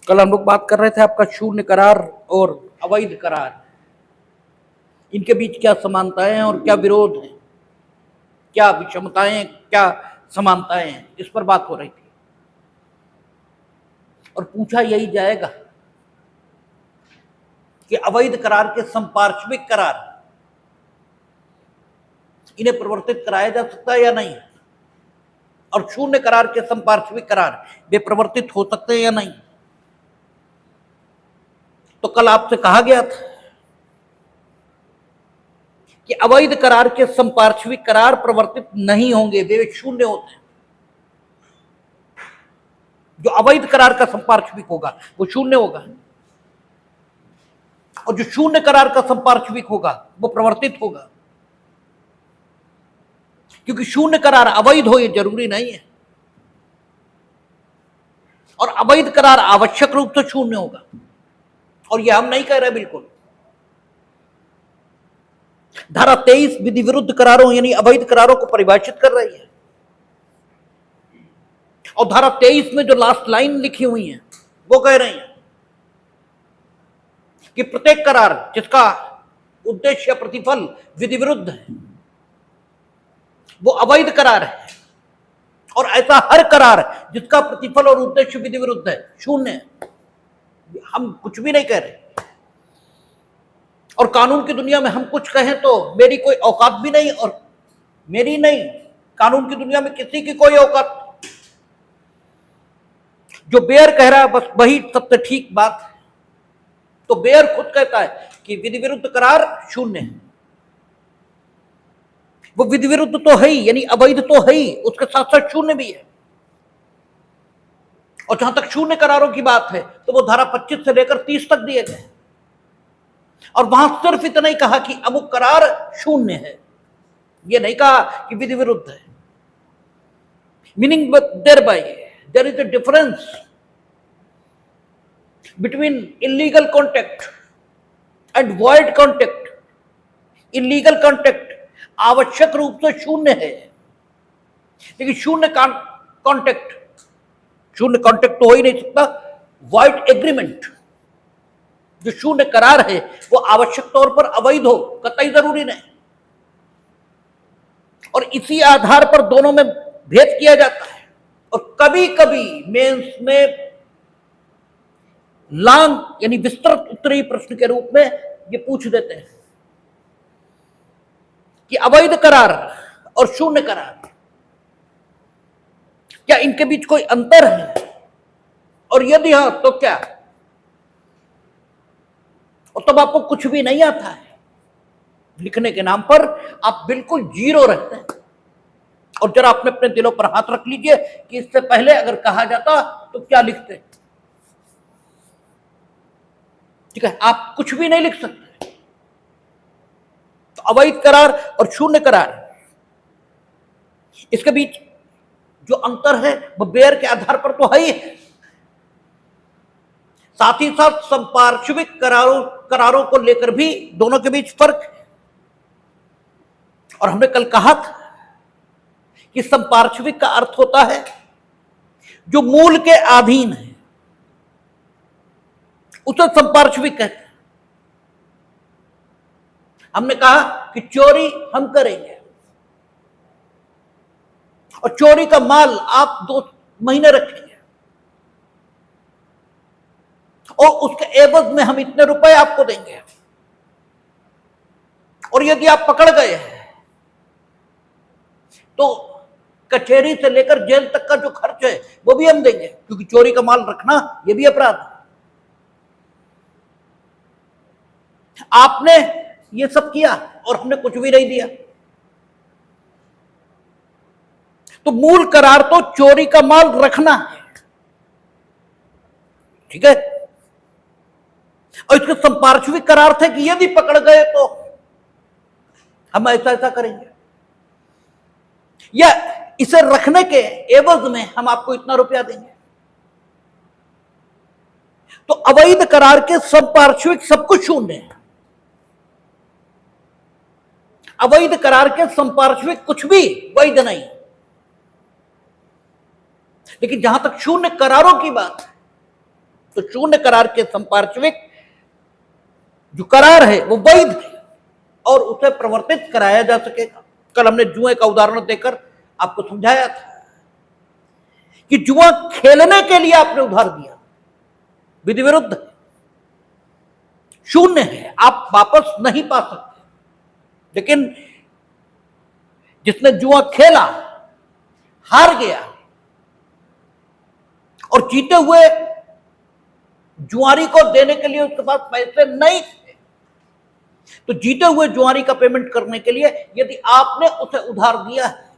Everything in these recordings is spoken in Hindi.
कल हम लोग बात कर रहे थे आपका शून्य करार और अवैध करार, इनके बीच क्या समानताएं हैं और क्या विरोध है, क्या विषमताएं, क्या समानताएं हैं, इस पर बात हो रही थी। और पूछा यही जाएगा कि अवैध करार के संपार्श्विक करार, इन्हें परिवर्तित कराया जा सकता है या नहीं, और शून्य करार के संपार्श्विक करार वे परिवर्तित हो सकते हैं या नहीं। तो कल आपसे कहा गया था कि अवैध करार के संपार्श्विक करार परिवर्तित नहीं होंगे, वे शून्य होते हैं। जो अवैध करार का संपार्श्विक होगा वो शून्य होगा, और जो शून्य करार का संपार्श्विक होगा वो परिवर्तित होगा, क्योंकि शून्य करार अवैध हो ये जरूरी नहीं है, और अवैध करार आवश्यक रूप से शून्य होगा। और ये हम नहीं कह रहे बिल्कुल। धारा 23 विधि विरुद्ध करारों यानी अवैध करारों को परिभाषित कर रही है, और धारा 23 में जो लास्ट लाइन लिखी हुई है वो कह रही है कि प्रत्येक करार जिसका उद्देश्य या प्रतिफल विधि विरुद्ध है वो अवैध करार है, और ऐसा हर करार जिसका प्रतिफल और उद्देश्य विधि विरुद्ध है शून्य है। हम कुछ भी नहीं कह रहे, और कानून की दुनिया में हम कुछ कहें तो मेरी कोई औकात भी नहीं, और मेरी नहीं, कानून की दुनिया में किसी की कोई औकात। जो बेयर कह रहा है बस वही सबसे ठीक बात है। तो बेयर खुद कहता है कि विधि विरुद्ध करार शून्य है, वो विधि विरुद्ध तो है ही, यानी अवैध तो है ही, उसके साथ साथ शून्य भी है। और जहां तक शून्य करारों की बात है तो वो धारा 25 से लेकर 30 तक दिए गए, और वहां सिर्फ इतना ही कहा कि अमुक करार शून्य है, ये नहीं कहा कि विधि विरुद्ध है। Meaning thereby there is a difference between illegal contact and void contact. Illegal contact आवश्यक रूप से शून्य है, लेकिन शून्य कॉन्टेक्ट तो हो ही नहीं सकता। वॉइड एग्रीमेंट, जो शून्य करार है वो आवश्यक तौर पर अवैध हो, कतई जरूरी नहीं। और इसी आधार पर दोनों में भेद किया जाता है, और कभी कभी मेंस में लॉन्ग यानी विस्तृत उत्तरीय प्रश्न के रूप में ये पूछ देते हैं कि अवैध करार और शून्य करार, क्या इनके बीच कोई अंतर है, और यदि हां तो क्या। और तब आपको कुछ भी नहीं आता है, लिखने के नाम पर आप बिल्कुल जीरो रहते हैं। और जरा अपने अपने दिलों पर हाथ रख लीजिए कि इससे पहले अगर कहा जाता तो क्या लिखते। ठीक है, आप कुछ भी नहीं लिख सकते। तो अवैध करार और शून्य करार, इसके बीच जो अंतर है वो बेयर के आधार पर तो है ही है, साथ ही साथ संपार्श्विक करारों को लेकर भी दोनों के बीच फर्क है। और हमने कल कहा था कि संपार्श्विक का अर्थ होता है जो मूल के अधीन है, उसे संपार्श्विक कहते हैं। हमने कहा कि चोरी हम करेंगे, और चोरी का माल आप 2 महीने रखेंगे, और उसके एवज में हम इतने रुपए आपको देंगे। और यदि आप पकड़ गए तो कचहरी से लेकर जेल तक का जो खर्च है वो भी हम देंगे, क्योंकि चोरी का माल रखना ये भी अपराध है। आपने ये सब किया और हमने कुछ भी नहीं दिया, तो मूल करार तो चोरी का माल रखना है, ठीक है। और इसके संपार्श्विक करार थे कि यदि पकड़ गए तो हम ऐसा ऐसा करेंगे, या इसे रखने के एवज में हम आपको इतना रुपया देंगे। तो अवैध करार के संपार्श्विक सब कुछ शून्य है। अवैध करार के संपार्श्विक कुछ भी वैध नहीं। लेकिन जहां तक शून्य करारों की बात है तो शून्य करार के संपार्श्विक जो करार है वो वैध है और उसे प्रवर्तित कराया जा सकेगा। कल हमने जुए का उदाहरण देकर आपको समझाया था कि जुआ खेलने के लिए आपने उधार दिया, विधि विरुद्ध है, शून्य है, आप वापस नहीं पा सकते। लेकिन जिसने जुआ खेला, हार गया और जीते हुए जुआरी को देने के लिए उसके पास पैसे नहीं थे, तो जीते हुए जुआरी का पेमेंट करने के लिए यदि आपने उसे उधार दिया है,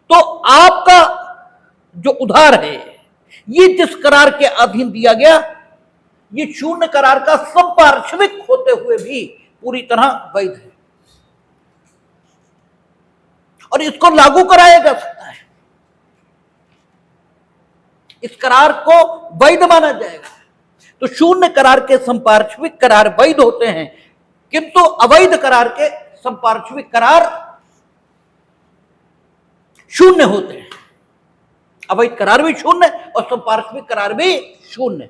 तो आपका जो उधार है ये जिस करार के अधीन दिया गया, ये शून्य करार का संपार्श्विक होते हुए भी पूरी तरह वैध है और इसको लागू कराया जा सकता है। इस करार को वैध माना जाएगा। तो शून्य करार के संपार्श्विक करार वैध होते हैं, किंतु अवैध करार के संपार्श्विक करार शून्य होते हैं। अवैध करार भी शून्य और संपार्श्विक करार भी शून्य।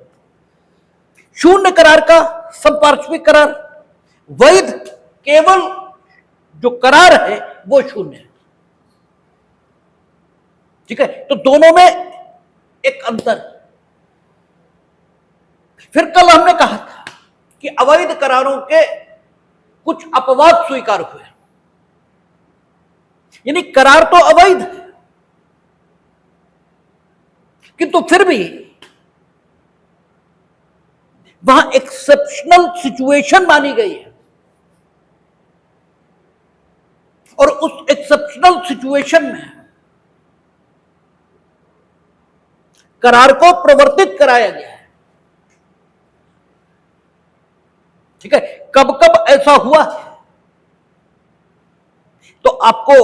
शून्य करार का संपार्श्विक करार वैध, केवल जो करार है वो शून्य है। ठीक है, तो दोनों में एक अंतर। फिर कल हमने कहा था कि अवैध करारों के कुछ अपवाद स्वीकार हुए, यानी करार तो अवैध है किंतु फिर भी वहां एक्सेप्शनल सिचुएशन मानी गई है और उस एक्सेप्शनल सिचुएशन में करार को प्रवर्तित कराया गया है। ठीक है, कब कब ऐसा हुआ तो आपको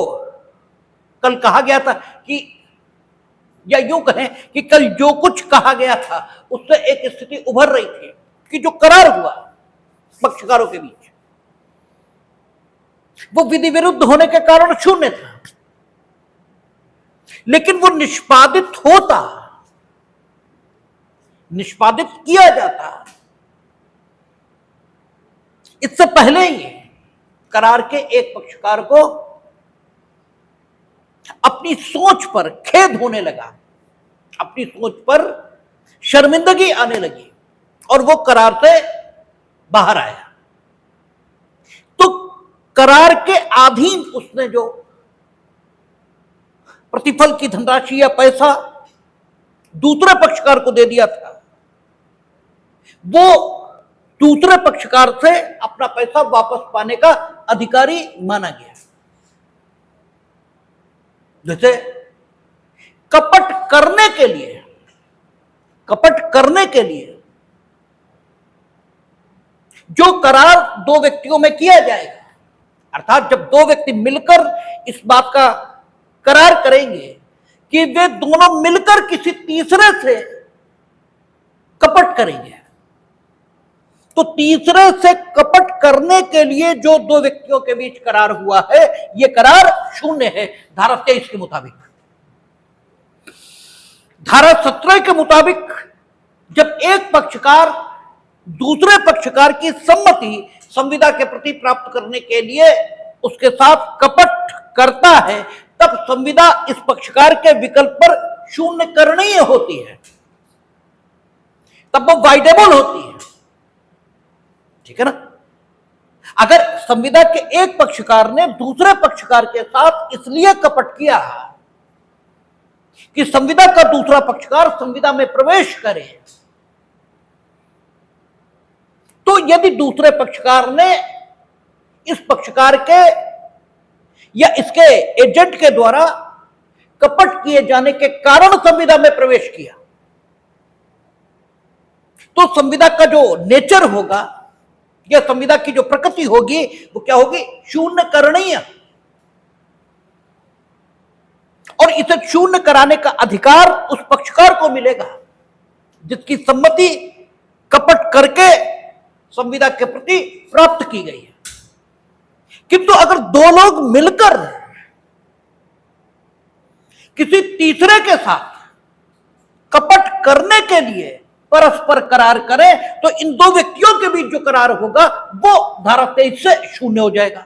कल कहा गया था कि, या यूं कहें कि कल जो कुछ कहा गया था उससे एक स्थिति उभर रही थी कि जो करार हुआ पक्षकारों के बीच वो विधि विरुद्ध होने के कारण शून्य था, लेकिन वो निष्पादित होता, निष्पादित किया जाता इससे पहले ही करार के एक पक्षकार को अपनी सोच पर खेद होने लगा, अपनी सोच पर शर्मिंदगी आने लगी और वो करार से बाहर आया। तो करार के अधीन उसने जो प्रतिफल की धनराशि या पैसा दूसरे पक्षकार को दे दिया था, वो दूसरे पक्षकार से अपना पैसा वापस पाने का अधिकारी माना गया। जैसे कपट करने के लिए जो करार दो व्यक्तियों में किया जाएगा, अर्थात जब दो व्यक्ति मिलकर इस बात का करार करेंगे कि वे दोनों मिलकर किसी तीसरे से कपट करेंगे, तो तीसरे से कपट करने के लिए जो दो व्यक्तियों के बीच करार हुआ है, यह करार शून्य है धारा 23 के मुताबिक। धारा 17 के मुताबिक जब एक पक्षकार दूसरे पक्षकार की सम्मति संविदा के प्रति प्राप्त करने के लिए उसके साथ कपट करता है, तब संविदा इस पक्षकार के विकल्प पर शून्य करणीय होती है, तब वो वाइडेबल होती है। ठीक है ना। अगर संविदा के एक पक्षकार ने दूसरे पक्षकार के साथ इसलिए कपट किया कि संविदा का दूसरा पक्षकार संविदा में प्रवेश करे, तो यदि दूसरे पक्षकार ने इस पक्षकार के या इसके एजेंट के द्वारा कपट किए जाने के कारण संविदा में प्रवेश किया, तो संविदा का जो नेचर होगा या संविदा की जो प्रकृति होगी वो क्या होगी? शून्य करणीय। और इसे शून्य कराने का अधिकार उस पक्षकार को मिलेगा जिसकी सम्मति कपट करके संविदा के प्रति प्राप्त की गई है। किंतु अगर दो लोग मिलकर किसी तीसरे के साथ कपट करने के लिए परस्पर करार करें तो इन दो व्यक्तियों के बीच जो करार होगा वो धारा 23 से शून्य हो जाएगा।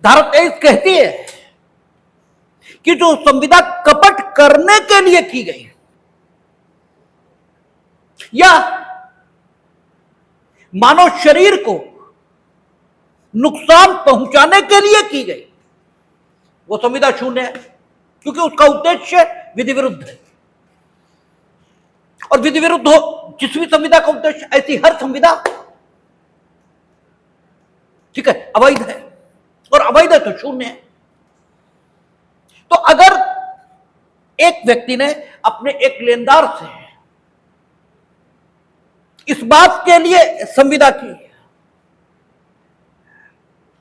धारा 23 कहती है कि जो संविदा कपट करने के लिए की गई या मानव शरीर को नुकसान पहुंचाने के लिए की गई वो संविदा शून्य है, क्योंकि उसका उद्देश्य विधि विरुद्ध है। और विधि विरुद्ध हो जिस भी संविदा का उद्देश्य, ऐसी हर संविदा ठीक है अवैध है, और अवैध है तो शून्य है। तो अगर एक व्यक्ति ने अपने एक लेनदार से इस बात के लिए संविदा की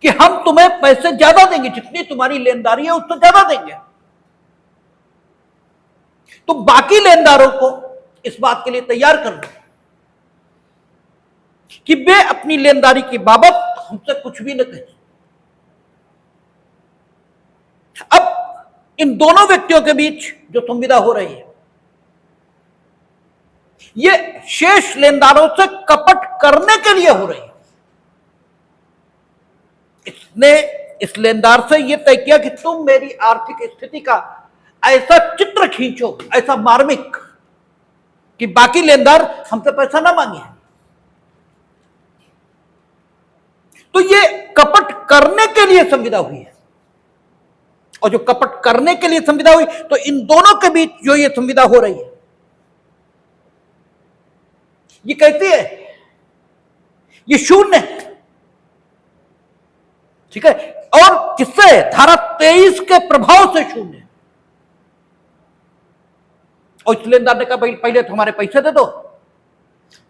कि हम तुम्हें पैसे ज्यादा देंगे, जितनी तुम्हारी लेनदारी है उससे ज्यादा देंगे, तो बाकी लेनदारों को इस बात के लिए तैयार कर लो कि वे अपनी लेनदारी की बाबत हमसे कुछ भी न कहें। अब इन दोनों व्यक्तियों के बीच जो संविदा हो रही है ये शेष लेनदारों से कपट करने के लिए हो रही है। इसने इस लेनदार से यह तय किया कि तुम मेरी आर्थिक स्थिति का ऐसा चित्र खींचो, ऐसा मार्मिक, कि बाकी लेनदार हमसे पैसा ना मांगे। तो ये कपट करने के लिए संविदा हुई है, और जो कपट करने के लिए संविदा हुई तो इन दोनों के बीच जो ये संविदा हो रही है ये कहती है ये शून्य है, ठीक है। और किससे? धारा 23 के प्रभाव से शून्य है। और इस लेनदार ने कहा भाई पहले तो हमारे पैसे दे दो,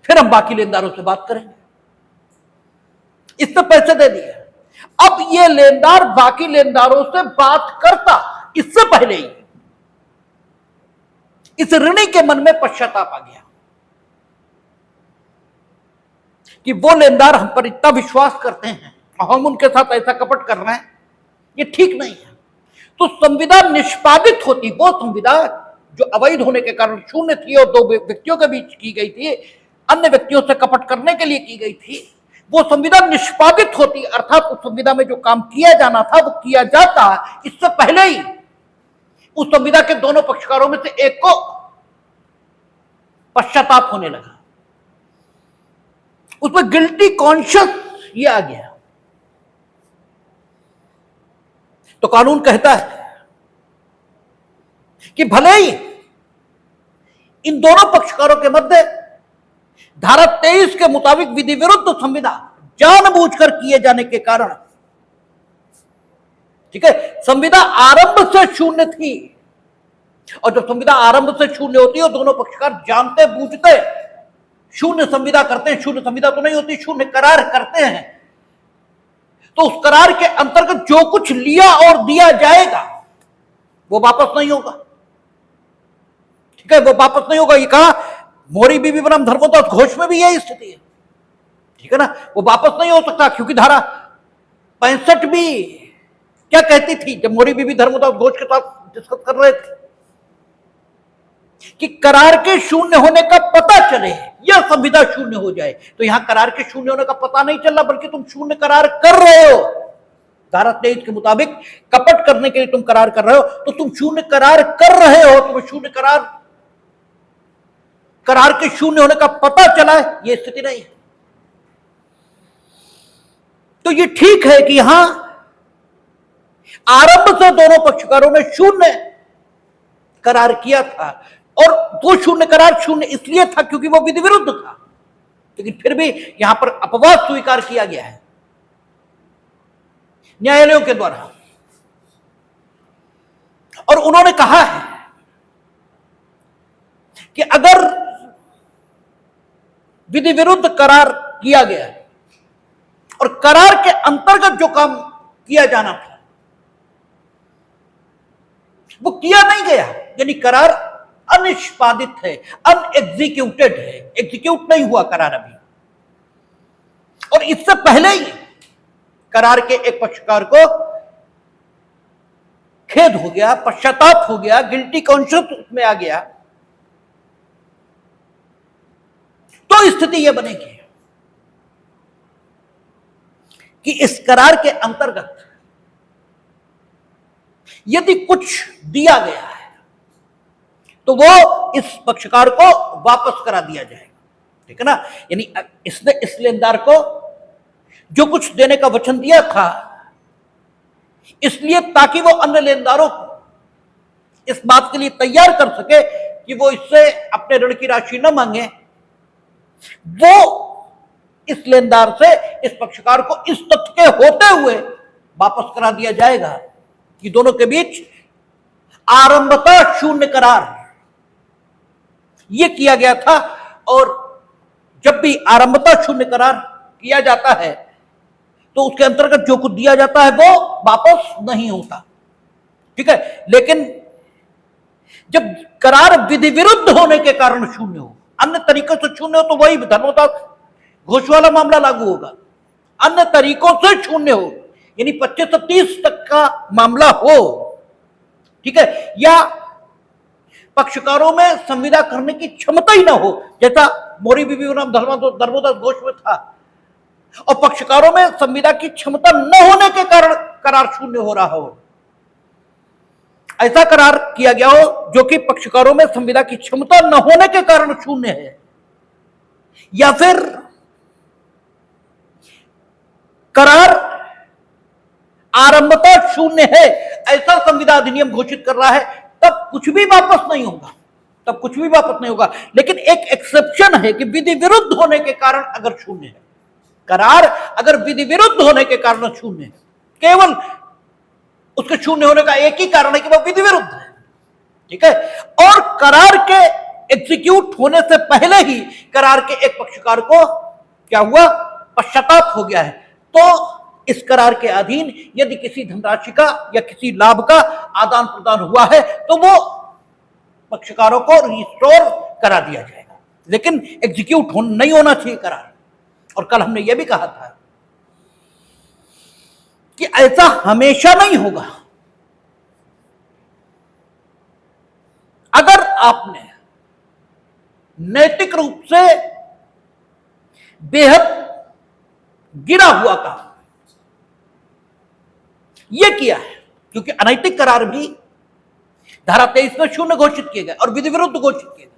फिर हम बाकी लेनदारों से बात करेंगे। इसने पैसे दे दिए। अब ये लेनदार बाकी लेनदारों से बात करता इससे पहले ही इस ऋणी के मन में पश्चाताप आ गया कि वो लेनदार हम पर इतना विश्वास करते हैं और हम उनके साथ ऐसा कपट कर रहे हैं, ये ठीक नहीं है। तो संविदा निष्पादित होती, वो संविदा जो अवैध होने के कारण शून्य थी और दो व्यक्तियों के बीच की गई थी, अन्य व्यक्तियों से कपट करने के लिए की गई थी, वो संविदा निष्पादित होती, अर्थात उस संविदा में जो काम किया जाना था वो किया जाता, इससे पहले ही उस संविदा के दोनों पक्षकारों में से एक को पश्चाताप होने लगा, उसमें गिल्टी कॉन्शियस ये आ गया। तो कानून कहता है कि भले ही इन दोनों पक्षकारों के मध्य धारा 23 के मुताबिक विधि विरुद्ध संविदा जानबूझकर किए जाने के कारण, ठीक है, संविदा आरंभ से शून्य थी, और जब संविदा आरंभ से शून्य होती है और दोनों पक्षकार जानते बूझते शून्य संविदा करते हैं, शून्य संविदा तो नहीं होती, शून्य करार करते हैं, तो उस करार के अंतर्गत जो कुछ लिया और दिया जाएगा वो वापस नहीं होगा, ठीक है, वो वापस नहीं होगा। ये कहा मोरी बीबी बनाम धर्मोदास घोष में भी यही स्थिति है, ठीक है ना, वो वापस नहीं हो सकता, क्योंकि धारा 65 भी क्या कहती थी जब मोरी बीबी धर्मोदास घोष के साथ डिस्कस कर रहे थे कि करार के शून्य होने का पता चले या संविदा शून्य हो जाए। तो यहां करार के शून्य होने का पता नहीं चल रहा, बल्कि तुम शून्य करार कर रहे हो। धारा 23 के मुताबिक कपट करने के लिए तुम करार कर रहे हो, तो तुम शून्य करार कर रहे हो, तुम्हें शून्य करार के शून्य होने का पता चला है, यह स्थिति नहीं है। तो ये ठीक है कि यहां आरंभ से दोनों पक्षकारों ने शून्य करार किया था, और वो शून्य करार शून्य इसलिए था क्योंकि वो विधि विरुद्ध था, लेकिन फिर भी यहां पर अपवाद स्वीकार किया गया है न्यायालयों के द्वारा, और उन्होंने कहा है कि अगर विधि विरुद्ध करार किया गया है और करार के अंतर्गत जो काम किया जाना था वो किया नहीं गया, यानी करार अनिष्पादित है, अनएग्जीक्यूटेड है, एग्जीक्यूट नहीं हुआ करार अभी, और इससे पहले ही करार के एक पक्षकार को खेद हो गया, पश्चाताप हो गया, गिल्टी कॉन्शियस उसमें आ गया, तो स्थिति यह बनेगी कि इस करार के अंतर्गत यदि कुछ दिया गया है तो वो इस पक्षकार को वापस करा दिया जाएगा, ठीक है ना। यानी इसने इस लेनदार को जो कुछ देने का वचन दिया था, इसलिए ताकि वो अन्य लेनदारों को इस बात के लिए तैयार कर सके कि वो इससे अपने ऋण की राशि न मांगे, वो इस लेनदार से इस पक्षकार को इस तथ्य के होते हुए वापस करा दिया जाएगा कि दोनों के बीच आरंभतः शून्य करार यह किया गया था। और जब भी आरंभतः शून्य करार किया जाता है तो उसके अंतर्गत जो कुछ दिया जाता है वो वापस नहीं होता, ठीक है। लेकिन जब करार विधि विरुद्ध होने के कारण शून्य हो, अन्य तरीकों से शून्य हो, तो वही धर्मदास घोष वाला मामला लागू होगा। अन्य तरीकों से शून्य हो यानी 25 से 30 तक का मामला हो, ठीक है, या पक्षकारों में संविदा करने की क्षमता ही ना हो, जैसा मोरी बीबी बनाम धर्मदास घोष में था, और पक्षकारों में संविदा की क्षमता न होने के कारण करार शून्य हो रहा हो। ऐसा करार किया गया हो जो कि पक्षकारों में संविदा की क्षमता न होने के कारण शून्य है, या फिर करार आरंभतः शून्य है ऐसा संविदा अधिनियम घोषित कर रहा है, तब कुछ भी वापस नहीं होगा, तब कुछ भी वापस नहीं होगा। लेकिन एक एक्सेप्शन है कि विधि विरुद्ध होने के कारण अगर शून्य है, करार अगर विधि विरुद्ध होने के कारण शून्य है, केवल उसके शून्य होने का एक ही कारण है कि वह विधि विरुद्ध है, ठीक है, और करार के एग्जीक्यूट होने से पहले ही करार के एक पक्षकार को क्या हुआ, पश्चाताप हो गया है, तो इस करार के अधीन यदि किसी धनराशि का या किसी लाभ का आदान प्रदान हुआ है तो वो पक्षकारों को रिस्टोर करा दिया जाएगा, लेकिन एग्जीक्यूट नहीं होना चाहिए करार। और कल हमने यह भी कहा था कि ऐसा हमेशा नहीं होगा। अगर आपने नैतिक रूप से बेहद गिरा हुआ काम यह किया है, क्योंकि अनैतिक करार भी धारा 23 में शून्य घोषित किए गए और विधि विरुद्ध घोषित किए गए,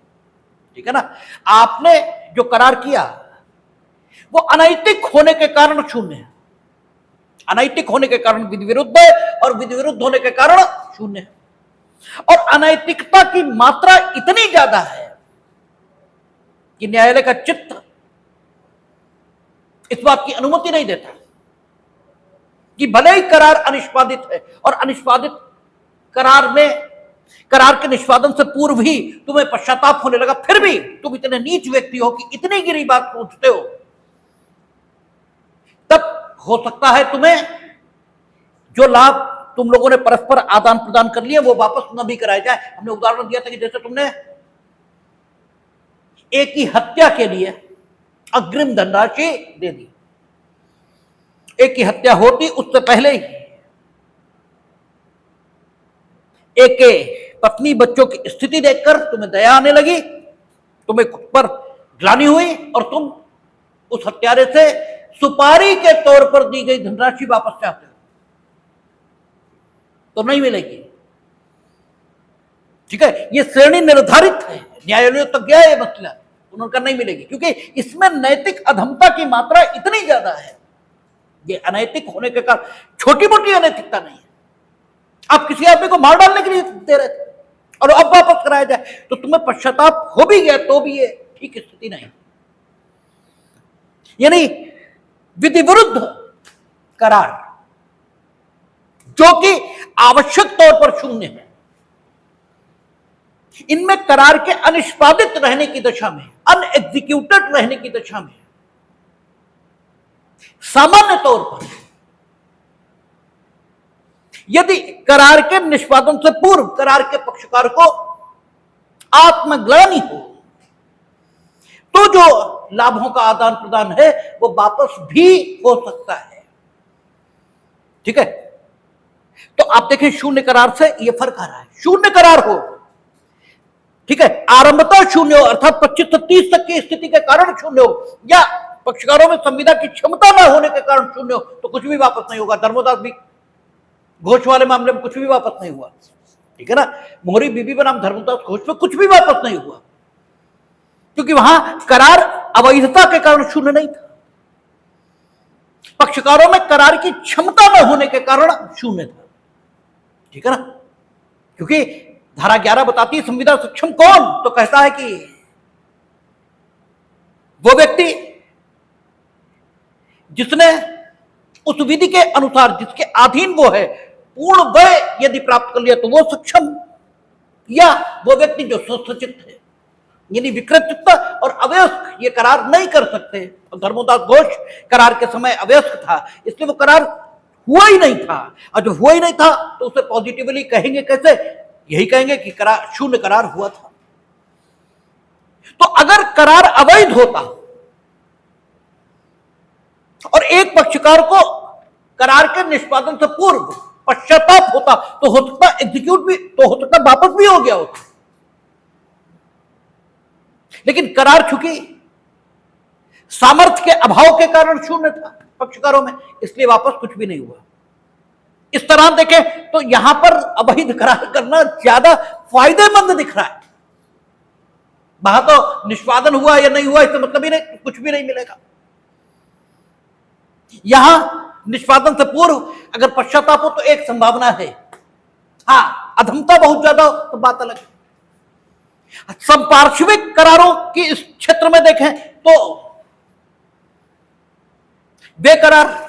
ठीक है ना। आपने जो करार किया वो अनैतिक होने के कारण शून्य है, अनैतिक होने के कारण विधि विरुद्ध है और विधि विरुद्ध होने के कारण शून्य है। और अनैतिकता की मात्रा इतनी ज्यादा है कि न्यायालय का चित्त इस बात की अनुमति नहीं देता कि भले ही करार अनिष्पादित है और अनिष्पादित करार में करार के निष्पादन से पूर्व ही तुम्हें पश्चाताप होने लगा, फिर भी तुम इतने नीच व्यक्ति हो कि इतनी गिरी बात सोचते हो, तब हो सकता है तुम्हें जो लाभ तुम लोगों ने परस्पर आदान प्रदान कर लिए वो वापस न भी कराया जाए। हमने उदाहरण दिया था कि जैसे तुमने एक ही हत्या के लिए अग्रिम धनराशि दे दी, एक की हत्या होती उससे पहले ही एक के पत्नी बच्चों की स्थिति देखकर तुम्हें दया आने लगी, तुम्हें खुद पर ग्लानि हुई और तुम उस हत्यारे से सुपारी के तौर पर दी गई धनराशि वापस चाहते हो, तो नहीं मिलेगी, ठीक है। ये श्रेणी निर्धारित है, न्यायालयों तक गया ये मसला, उन्होंने कहा नहीं मिलेगी, क्योंकि इसमें नैतिक अधमता की मात्रा इतनी ज्यादा है। ये अनैतिक होने के कारण छोटी मोटी अनैतिकता नहीं है। आप किसी आदमी को मार डालने के लिए दे रहे थे और अब वापस कराया जाए तो तुम्हें पश्चाताप हो भी गया तो भी ये ठीक स्थिति नहीं, यानी विधि विरुद्ध करार जो कि आवश्यक तौर पर शून्य है, इनमें करार के अनिष्पादित रहने की दशा में, अनएग्जीक्यूटेड रहने की दशा में सामान्य तौर पर यदि करार के निष्पादन से पूर्व करार के पक्षकार को आत्मग्लानि हो तो जो लाभों का आदान प्रदान है वो वापस भी हो सकता है, ठीक है। तो आप देखें शून्य करार से यह फर्क आ रहा है। शून्य करार हो, ठीक है, आरंभता शून्य हो अर्थात 25 से 30 तक की स्थिति के कारण शून्य हो, या पक्षकारों में संविदा की क्षमता न होने के कारण शून्य हो, तो कुछ भी वापस नहीं होगा। धर्मोदास भी घोष वाले मामले में कुछ भी वापस नहीं हुआ, ठीक है ना। मोहरी बीबी बनाम धर्मदास घोष में कुछ भी वापस नहीं हुआ, क्योंकि वहां करार अवैधता के कारण शून्य नहीं था, पक्षकारों में करार की क्षमता न होने के कारण शून्य था, ठीक है ना। क्योंकि धारा 11 बताती है संविदा सक्षम कौन, तो कहता है कि वो व्यक्ति जिसने उस विधि के अनुसार जिसके अधीन वो है पूर्ण वय यदि प्राप्त कर लिया तो वो सक्षम, या वो व्यक्ति जो स्वसचित है, यानी विकृत और अवयस्क ये करार नहीं कर सकते। और धर्मोदास घोष करार के समय अवयस्क था, इसलिए वो करार हुआ ही नहीं था, और जो हुआ ही नहीं था तो उसे पॉजिटिवली कहेंगे कैसे, यही कहेंगे कि करार शून्य करार हुआ था। तो अगर करार अवैध होता और एक पक्षकार को करार के निष्पादन से पूर्व पश्चाताप होता तो हो सकता एग्जीक्यूट भी, तो हो सकता वापस भी हो गया होता, लेकिन करार चूंकि सामर्थ्य के अभाव के कारण शून्य था पक्षकारों में, इसलिए वापस कुछ भी नहीं हुआ। इस तरह देखें तो यहां पर अवैध करार करना ज्यादा फायदेमंद दिख रहा है। वहां तो निष्पादन हुआ या नहीं हुआ इससे मतलब ही नहीं, कुछ भी नहीं मिलेगा। यहां निष्पादन से पूर्व अगर पश्चाताप हो तो एक संभावना है, हां अधमता बहुत ज्यादा हो तो बात अलग है। संपार्श्विक करारों की इस क्षेत्र में देखें तो वे करार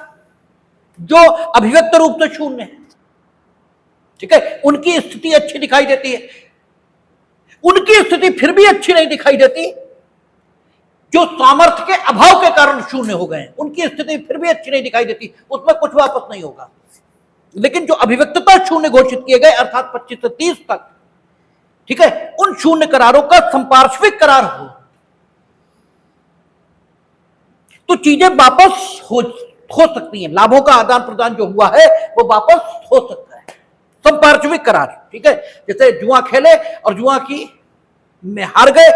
जो अभिव्यक्त रूप से शून्य है, ठीक है, उनकी स्थिति अच्छी दिखाई देती है। उनकी स्थिति फिर भी अच्छी नहीं दिखाई देती जो सामर्थ्य के अभाव के कारण शून्य हो गए, उनकी स्थिति फिर भी अच्छी नहीं दिखाई देती, उसमें कुछ वापस नहीं होगा। लेकिन जो अभिव्यक्तता शून्य घोषित किए गए अर्थात 25 से 30 तक, ठीक है, उन शून्य करारों का संपार्श्विक करार हो तो चीजें वापस हो सकती हैं। लाभों का आदान प्रदान जो हुआ है वो वापस हो सकता है, संपार्श्विक करार, ठीक है। जैसे जुआ खेले और जुआ की में हार गए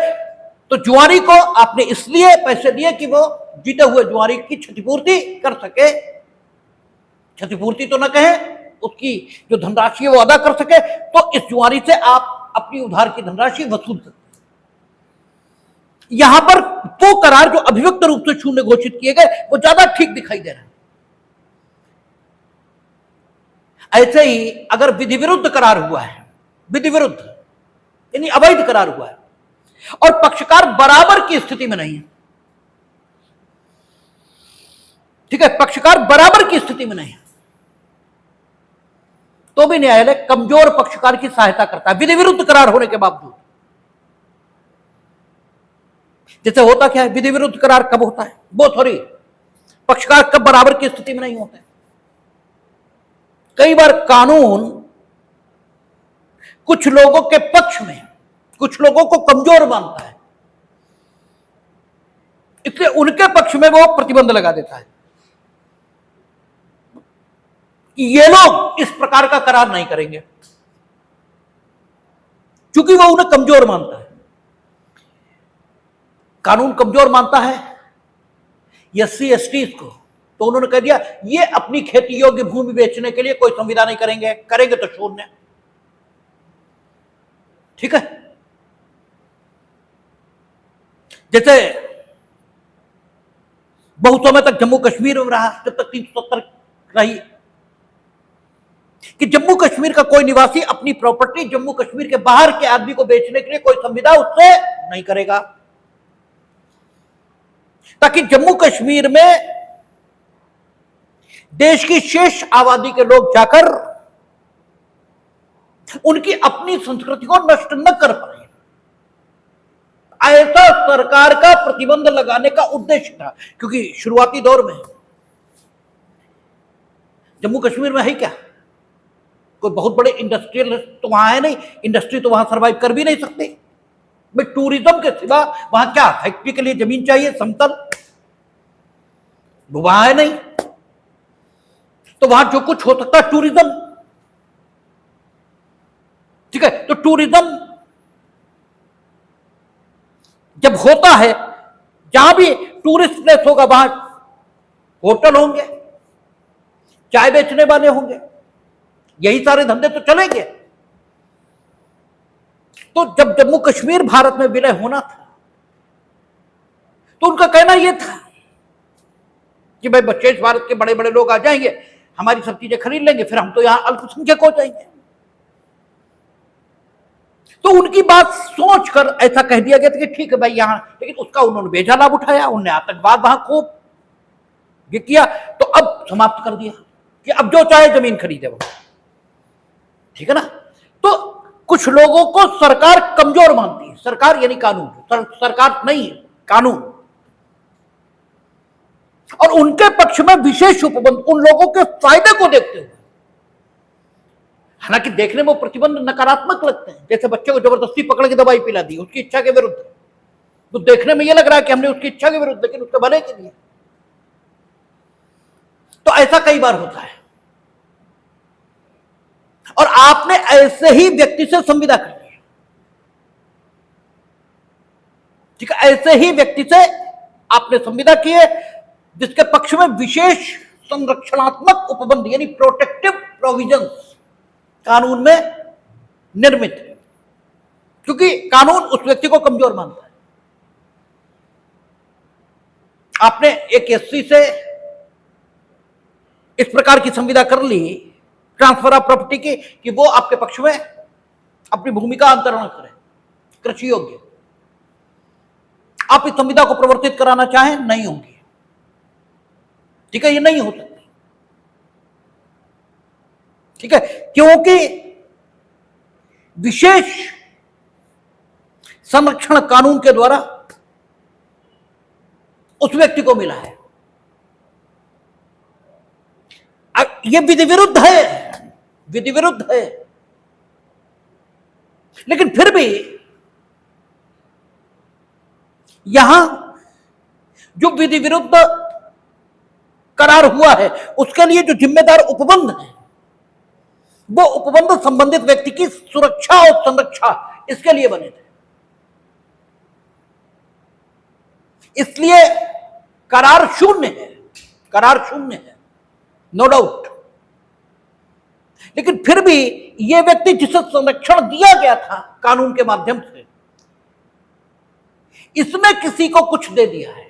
तो जुआरी को आपने इसलिए पैसे दिए कि वो जीते हुए जुआरी की क्षतिपूर्ति कर सके, क्षतिपूर्ति तो न कहे, उसकी जो धनराशि है वो अदा कर सके, तो इस जुआरी से आप अपनी उधार की धनराशि वसूल सकते। यहां पर वो करार जो अभिव्यक्त रूप से शून्य घोषित किए गए वो ज्यादा ठीक दिखाई दे रहा है। ऐसे ही अगर विधि विरुद्ध करार हुआ है, विधि विरुद्ध यानी अवैध करार हुआ है और पक्षकार बराबर की स्थिति में नहीं है, ठीक है, पक्षकार बराबर की स्थिति में नहीं है, तो भी न्यायालय कमजोर पक्षकार की सहायता करता है विधि विरुद्ध करार होने के बावजूद। जैसे होता क्या है, विधि विरुद्ध करार कब होता है, वो थोड़ी पक्षकार कब बराबर की स्थिति में नहीं होते। कई बार कानून कुछ लोगों के पक्ष में कुछ लोगों को कमजोर मानता है, इसलिए उनके पक्ष में वो प्रतिबंध लगा देता है कि ये लोग इस प्रकार का करार नहीं करेंगे, क्योंकि वो उन्हें कमजोर मानता है। कानून कमजोर मानता है एससी एसटी को, तो उन्होंने कह दिया ये अपनी खेती योग्य भूमि बेचने के लिए कोई संविदा नहीं करेंगे, करेंगे तो शून्य, ठीक है। जैसे बहुत समय तक जम्मू कश्मीर में रहा, जब तक 370 रही कि जम्मू कश्मीर का कोई निवासी अपनी प्रॉपर्टी जम्मू कश्मीर के बाहर के आदमी को बेचने के लिए कोई संविदा उससे नहीं करेगा, ताकि जम्मू कश्मीर में देश की शेष आबादी के लोग जाकर उनकी अपनी संस्कृति को नष्ट न कर पाए। ऐसा सरकार का प्रतिबंध लगाने का उद्देश्य था, क्योंकि शुरुआती दौर में जम्मू कश्मीर में है क्या, कोई बहुत बड़े इंडस्ट्रियल तो वहां है नहीं, इंडस्ट्री तो वहां सरवाइव कर भी नहीं सकते भाई, टूरिज्म के सिवा वहां क्या फैक्ट्री के लिए जमीन चाहिए, समतल वो वहां है नहीं, तो वहां जो कुछ हो सकता है टूरिज्म ठीक है। तो टूरिज्म जब होता है, जहां भी टूरिस्ट प्लेस होगा वहां होटल होंगे, चाय बेचने वाले होंगे, यही सारे धंधे तो चलेंगे। तो जब जम्मू कश्मीर भारत में विलय होना था तो उनका कहना यह था कि भाई शेष भारत के बड़े बड़े लोग आ जाएंगे, हमारी सब चीजें खरीद लेंगे, फिर हम तो यहां अल्पसंख्यक हो जाएंगे। तो उनकी बात सोचकर ऐसा कह दिया गया था कि ठीक है भाई यहां, लेकिन उसका उन्होंने बेजा लाभ उठाया, उन्होंने आतंकवाद वहां खूब ये किया। तो अब समाप्त कर दिया कि अब जो चाहे जमीन खरीदे वो, ठीक है ना। तो कुछ लोगों को सरकार कमजोर मानती है, सरकार यानी कानून, सरकार नहीं है कानून, और उनके पक्ष में विशेष उपबंध उन लोगों के फायदे को देखते हुए, हालांकि देखने में प्रतिबंध नकारात्मक लगते हैं, जैसे बच्चे को जबरदस्ती पकड़ के दवाई पिला दी उसकी इच्छा के विरुद्ध, तो देखने में यह लग रहा है कि हमने उसकी इच्छा के विरुद्ध, लेकिन उसके भले के लिए। तो ऐसा कई बार होता है, और आपने ऐसे ही व्यक्ति से संविदा कर लिया, ठीक है, ऐसे ही व्यक्ति से आपने संविदा की है जिसके पक्ष में विशेष संरक्षणात्मक उपबंध यानी प्रोटेक्टिव प्रोविजंस कानून में निर्मित है, क्योंकि कानून उस व्यक्ति को कमजोर मानता है। आपने एक एससी से इस प्रकार की संविदा कर ली, ट्रांसफर ऑफ प्रॉपर्टी की, कि वो आपके पक्ष में अपनी भूमिका अंतरण करे, कृषि योग्य, आप इस संविदा को प्रवर्तित कराना चाहें नहीं होंगी, ठीक है, ये नहीं हो सकती, ठीक है, क्योंकि विशेष संरक्षण कानून के द्वारा उस व्यक्ति को मिला है। यह विधि विरुद्ध है, विधि विरुद्ध है, लेकिन फिर भी यहां जो विधि विरुद्ध करार हुआ है उसके लिए जो जिम्मेदार उपबंध है वो उपबंध संबंधित व्यक्ति की सुरक्षा और संरक्षा इसके लिए बने थे, इसलिए करार शून्य है, करार शून्य है, नो डाउट। लेकिन फिर भी यह व्यक्ति जिसे संरक्षण दिया गया था कानून के माध्यम से, इसने किसी को कुछ दे दिया है,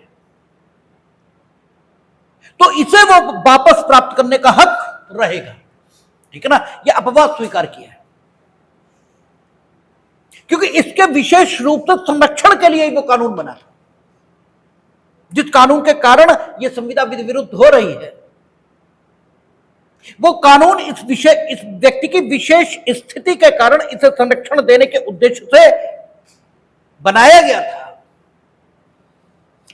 तो इसे वो वापस प्राप्त करने का हक रहेगा, ठीक है ना। यह अपवाद स्वीकार किया है, क्योंकि इसके विशेष रूप से संरक्षण के लिए ही वो कानून बना था, जिस कानून के कारण यह संविदा विधि विरुद्ध हो रही है वो कानून इस व्यक्ति की विशेष स्थिति के कारण इसे संरक्षण देने के उद्देश्य से बनाया गया था।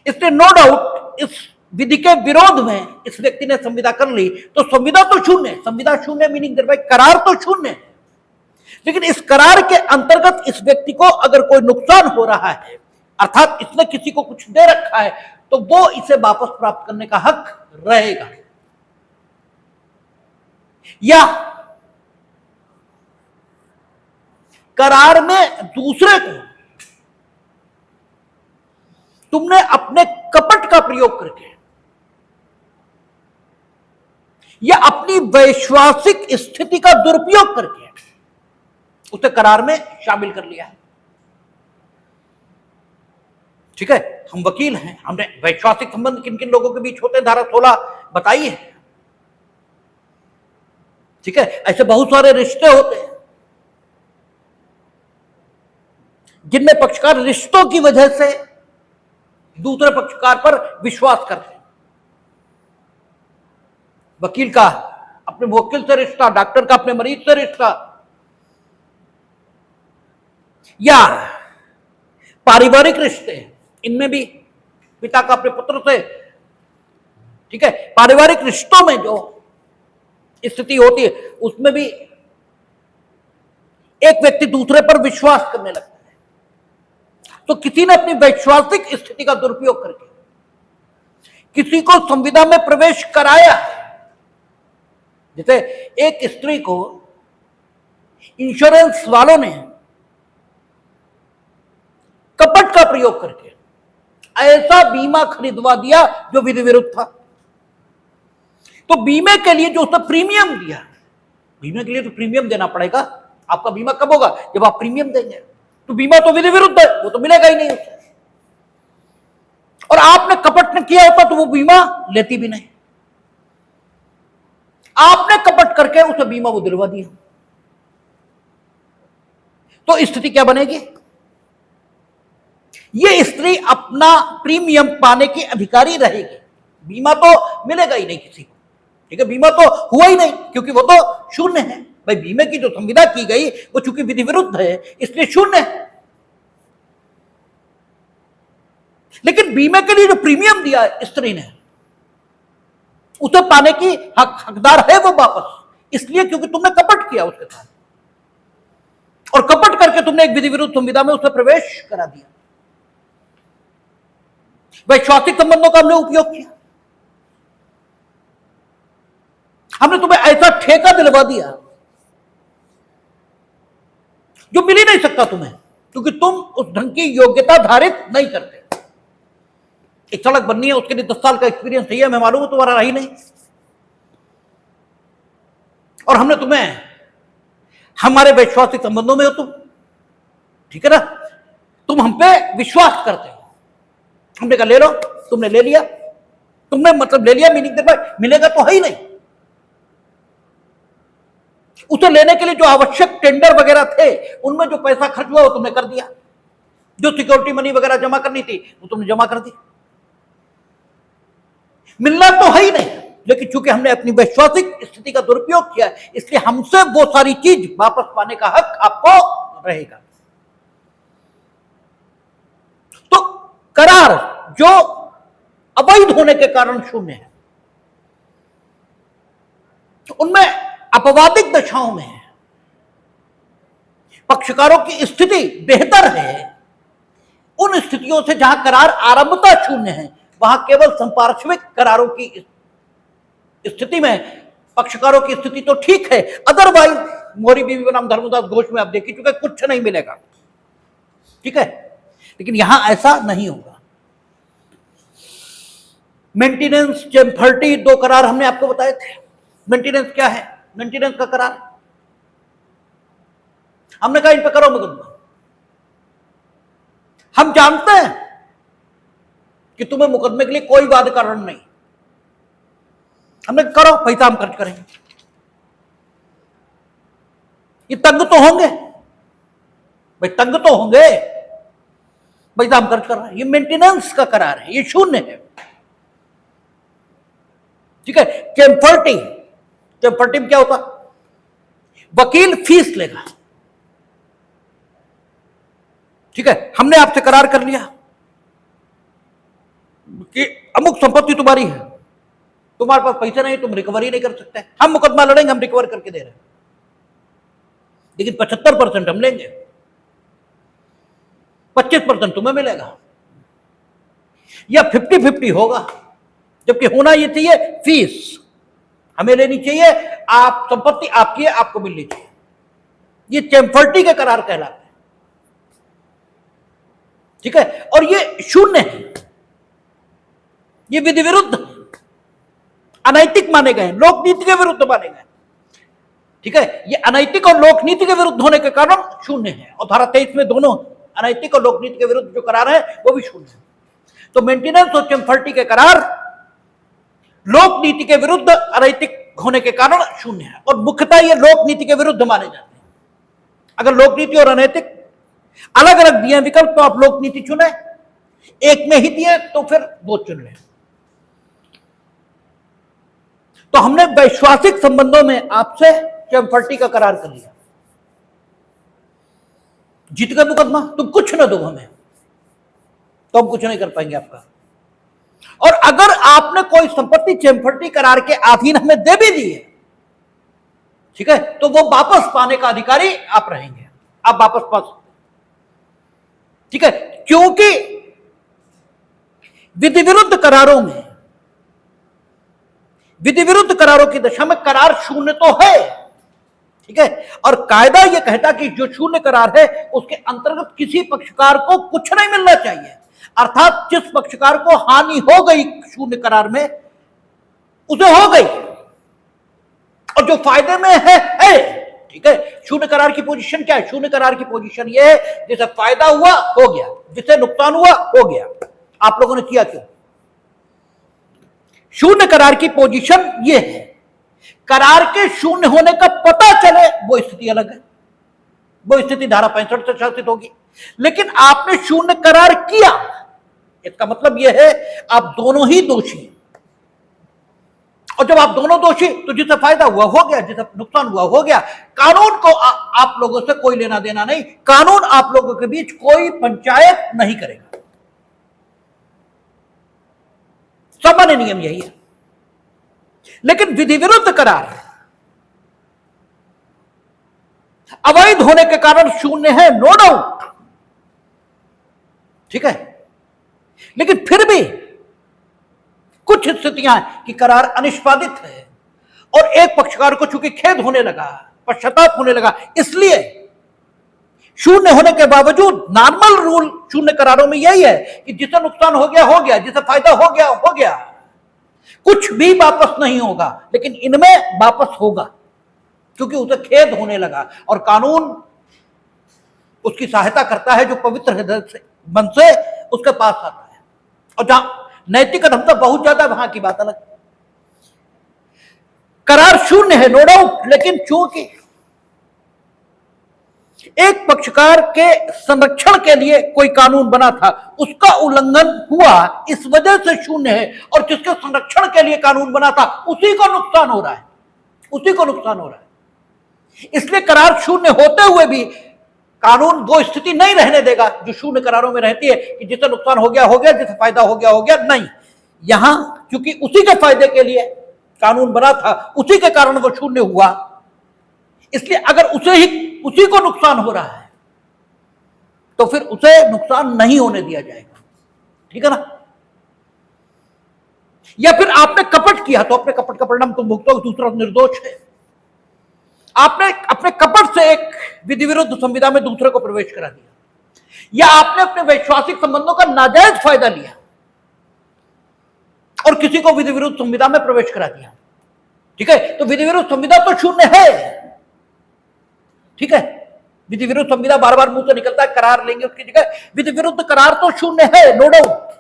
इसलिए नो डाउट इस विधि के विरोध में इस व्यक्ति ने संविदा कर ली, तो संविदा तो शून्य, संविदा शून्य मीनिंग करार तो शून्य है, लेकिन इस करार के अंतर्गत इस व्यक्ति को अगर कोई नुकसान हो रहा है, अर्थात इसने किसी को कुछ दे रखा है, तो वो इसे वापस प्राप्त करने का हक रहेगा। या करार में दूसरे को तुमने अपने कपट का प्रयोग करके या अपनी वैश्वासिक स्थिति का दुरुपयोग करके उसे करार में शामिल कर लिया है, ठीक है। हम वकील हैं, हमने वैश्वासिक संबंध किन किन लोगों के बीच होते हैं धारा 16 बताई है, ठीक है। ऐसे बहुत सारे रिश्ते होते हैं जिनमें पक्षकार रिश्तों की वजह से दूसरे पक्षकार पर विश्वास करते हैं। वकील का अपने मुवक्किल से रिश्ता, डॉक्टर का अपने मरीज से रिश्ता, या पारिवारिक रिश्ते, इनमें भी पिता का अपने पुत्र से, ठीक है, पारिवारिक रिश्तों में जो स्थिति होती है उसमें भी एक व्यक्ति दूसरे पर विश्वास करने लगता है। तो किसी ने अपनी वैश्वासिक स्थिति का दुरुपयोग करके किसी को संविदा में प्रवेश कराया है। जैसे एक स्त्री को इंश्योरेंस वालों ने कपट का प्रयोग करके ऐसा बीमा खरीदवा दिया जो विधि विरुद्ध था। तो बीमे के लिए जो उसने प्रीमियम दिया, बीमे के लिए तो प्रीमियम देना पड़ेगा। आपका बीमा कब होगा? जब आप प्रीमियम देंगे। तो बीमा तो विधि विरुद्ध है, वो तो मिलेगा ही नहीं उसे। और आपने कपट ने किया होता तो वो बीमा लेती भी नहीं। आपने कपट करके उसे बीमा वो दिलवा दिया, तो स्थिति क्या बनेगी? ये स्त्री अपना प्रीमियम पाने की अधिकारी रहेगी, बीमा तो मिलेगा ही नहीं किसी को। ठीक है, बीमा तो हुआ ही नहीं क्योंकि वो तो शून्य है। भाई बीमे की जो संविदा की गई वो चूंकि विधि विरुद्ध है इसलिए शून्य है। लेकिन बीमे के लिए जो प्रीमियम दिया स्त्री ने, उसे पाने की हकदार है वो वापस, इसलिए क्योंकि तुमने कपट किया उसके साथ, और कपट करके तुमने एक विधि विरुद्ध संविदा में उसे प्रवेश करा दिया। वैश्वासिक संबंधों का हमने उपयोग किया, हमने तुम्हें ऐसा ठेका दिलवा दिया जो मिल ही नहीं सकता तुम्हें, क्योंकि तुम उस ढंग की योग्यता धारित नहीं करते। एक सड़क बननी है, उसके लिए 10 साल का एक्सपीरियंस चाहिए, मैं मालूम है तुम्हारा रही नहीं। और हमने तुम्हें हमारे वैश्वासिक संबंधों में हो तुम, ठीक है ना, तुम हम पे विश्वास करते हो। हमने कहा ले लो, तुमने ले लिया। तुमने मतलब ले लिया मीनिंग देखो मिलेगा तो है ही नहीं। उसे लेने के लिए जो आवश्यक टेंडर वगैरह थे उनमें जो पैसा खर्च हुआ वो तुमने कर दिया, जो सिक्योरिटी मनी वगैरह जमा करनी थी वो तुमने जमा कर दी। मिलना तो है ही नहीं, लेकिन चूंकि हमने अपनी वैश्वासिक स्थिति का दुरुपयोग किया इसलिए हमसे वो सारी चीज वापस पाने का हक आपको रहेगा। तो करार जो अवैध होने के कारण शून्य है, उनमें अपवादिक दशाओं में पक्षकारों की स्थिति बेहतर है। उन स्थितियों से जहां करार आरंभता शून्य है वहां केवल संपार्श्विक करारों की स्थिति में पक्षकारों की स्थिति तो ठीक है, अदरवाइज मोरी बीवी बनाम धर्मदास घोष में आप देखिए चुके कुछ नहीं मिलेगा। ठीक है, लेकिन यहां ऐसा नहीं होगा। मेंटेनेंस, चेम्फर्टी, 2 करार हमने आपको बताए थे। मेंटेनेंस क्या है? मेंटेनेंस का करार हमने कहा इन पे करो मुकदमा। हम जानते हैं कि तुम्हें मुकदमे के लिए कोई वाद कारण नहीं, हमने करो, पैसा हम खर्च करेंगे। ये तंग तो होंगे भाई, तंग तो होंगे, पैसा हम खर्च कर रहे हैं। ये मेंटेनेंस का करार है, ये शून्य है। ठीक है, चेम्फर्टी, चेम्फर्टी में क्या होता? वकील फीस लेगा। ठीक है, हमने आपसे करार कर लिया कि अमुक संपत्ति तुम्हारी है, तुम्हारे पास पैसे नहीं, तुम रिकवरी नहीं कर सकते, हम मुकदमा लड़ेंगे, हम रिकवर करके दे रहे हैं, लेकिन 75% हम लेंगे, 25% तुम्हें मिलेगा, या 50-50 होगा। जबकि होना ये चाहिए फीस हमें लेनी चाहिए, आप संपत्ति आपकी है, आपको मिलनी चाहिए। ये चेम्फर्टी के करार कहलाते हैं। ठीक है, और ये शून्य है, ये विधि विरुद्ध, अनैतिक माने गए, लोक नीति के विरुद्ध माने गए। ठीक है, ये अनैतिक और लोक नीति के विरुद्ध होने के कारण शून्य है, और धारा 23 में दोनों अनैतिक और लोक नीति के विरुद्ध जो करार है वो भी शून्य है। तो मेंटेनेंस और चेम्फर्टी के करार लोक नीति के विरुद्ध अनैतिक होने के कारण शून्य है, और मुख्यतः ये लोक नीति के विरुद्ध माने जाते हैं। अगर लोक नीति और अनैतिक अलग अलग दिए विकल्प तो आप लोक नीति चुने, एक में ही दिए तो फिर वो चुन लें। तो हमने वैश्वासिक संबंधों में आपसे चेम्फर्टी का करार कर लिया, जीत गए मुकदमा, तुम कुछ ना दो हमें तो हम कुछ नहीं कर पाएंगे आपका। और अगर आपने कोई संपत्ति चेम्फर्टी करार के अधीन हमें दे भी दी है, ठीक है, तो वो वापस पाने का अधिकारी आप रहेंगे, आप वापस पा सकते। ठीक है, क्योंकि विधि विरुद्ध करारों में, विधि विरुद्ध करारों की दशा में करार शून्य तो है, ठीक है। और कायदा यह कहता कि जो शून्य करार है उसके अंतर्गत किसी पक्षकार को कुछ नहीं मिलना चाहिए, अर्थात जिस पक्षकार को हानि हो गई शून्य करार में उसे हो गई, और जो फायदे में है। ठीक है। शून्य करार की पोजीशन क्या है? शून्य करार की पोजीशन यह है जिसे फायदा हुआ हो गया, जिसे नुकसान हुआ हो गया। आप लोगों ने किया क्यों? शून्य करार की पोजीशन यह है, करार के शून्य होने का पता चले वो स्थिति अलग है, वो स्थिति धारा 65 से शासित होगी। लेकिन आपने शून्य करार किया, इसका मतलब यह है आप दोनों ही दोषी हैं। और जब आप दोनों दोषी, तो जिसे फायदा हुआ हो गया, जिसे नुकसान हुआ हो गया। कानून को आप लोगों से कोई लेना देना नहीं, कानून आप लोगों के बीच कोई पंचायत नहीं करेगा। सामान्य नियम यही है। लेकिन विधि विरुद्ध करार अवैध होने के कारण शून्य है, नो डाउट, ठीक है। लेकिन फिर भी कुछ स्थितियां हैं कि करार अनिष्पादित है, और एक पक्षकार को चूंकि खेद होने लगा, पश्चाताप होने लगा, इसलिए शून्य होने के बावजूद नॉर्मल रूल शून्य करारों में यही है कि जिसे नुकसान हो गया, जिसे फायदा हो गया, कुछ भी वापस नहीं होगा। लेकिन इनमें वापस होगा क्योंकि उसे खेद होने लगा, और कानून उसकी सहायता करता है जो पवित्र हृदय से मन से उसके पास आता है। और जहां नैतिक अधमता बहुत ज्यादा, वहां की बात अलग। करार शून्य है, नो डाउट, लेकिन चूंकि एक पक्षकार के संरक्षण के लिए कोई कानून बना था, उसका उल्लंघन हुआ, इस वजह से शून्य है। और जिसके संरक्षण के लिए कानून बना था उसी को नुकसान हो रहा है, उसी को नुकसान हो रहा है। इसलिए करार शून्य होते हुए भी कानून वो स्थिति नहीं रहने देगा जो शून्य करारों में रहती है कि जिसे नुकसान हो गया, जिसे फायदा हो गया। नहीं, यहां क्योंकि उसी के फायदे के लिए कानून बना था, उसी के कारण वो शून्य हुआ, इसलिए अगर उसी को नुकसान हो रहा है तो फिर उसे नुकसान नहीं होने दिया जाएगा, ठीक है ना। या फिर आपने कपट किया तो अपने कपट का परिणाम तुम भुगतोगे, दूसरा निर्दोष है। आपने अपने कपट से एक विधि विरुद्ध संविदा में दूसरे को प्रवेश करा दिया, या आपने अपने वैश्वासिक संबंधों का नाजायज फायदा लिया और किसी को विधि विरुद्ध संविदा में प्रवेश करा दिया, ठीक है। तो विधि विरुद्ध संविदा तो शून्य है, ठीक है। विधि विरुद्ध संविदा बार बार मुंह से निकलता है, करार लेंगे उसकी जगह, विधि विरुद्ध करार तो शून्य है, नो डाउट।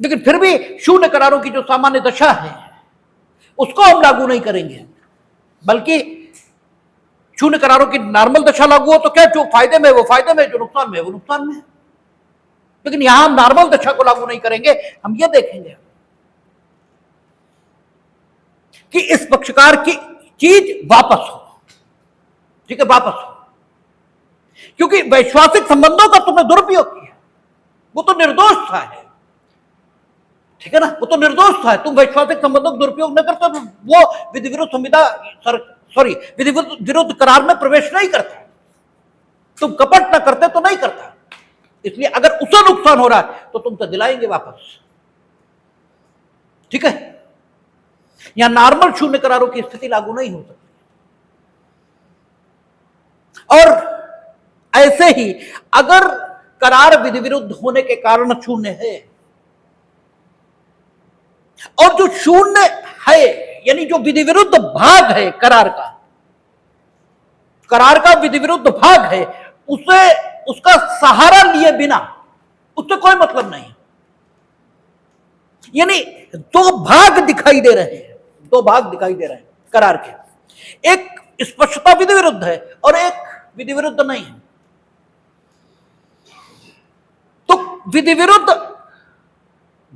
लेकिन फिर भी शून्य करारों की जो सामान्य दशा है उसको हम लागू नहीं करेंगे, बल्कि शून्य करारों की नॉर्मल दशा लागू हो तो क्या, जो फायदे में वो फायदे में, जो नुकसान में वो नुकसान में। लेकिन यहां हम नॉर्मल दशा को लागू नहीं करेंगे, हम ये देखेंगे कि इस पक्षकार की चीज वापस हो, ठीक है, वापस हो। क्योंकि वैश्वासिक संबंधों का तुमने दुरुपयोग किया, वो तो निर्दोष था, है, ठीक है ना, वो तो निर्दोष था। तुम वैश्वासिक संबंधों का दुरुपयोग न करते तो वो विधि विरुद्ध संविदा विधि विरुद्ध करार में प्रवेश नहीं करता। तुम कपट ना करते तो नहीं करता। इसलिए अगर उसे नुकसान हो रहा है तो तुमसे दिलाएंगे वापस, ठीक है। यहां नॉर्मल शून्य करारों की स्थिति लागू नहीं हो सकती। और ऐसे ही अगर करार विधि विरुद्ध होने के कारण शून्य है, और जो शून्य है यानी जो विधि विरुद्ध भाग है करार का विधि विरुद्ध भाग है, उसे उसका सहारा लिए बिना उससे कोई मतलब नहीं। यानी दो भाग दिखाई दे रहे हैं करार के, एक स्पष्टता विधि विरुद्ध है और एक विधि विरुद्ध नहीं है। तो विधि विरुद्ध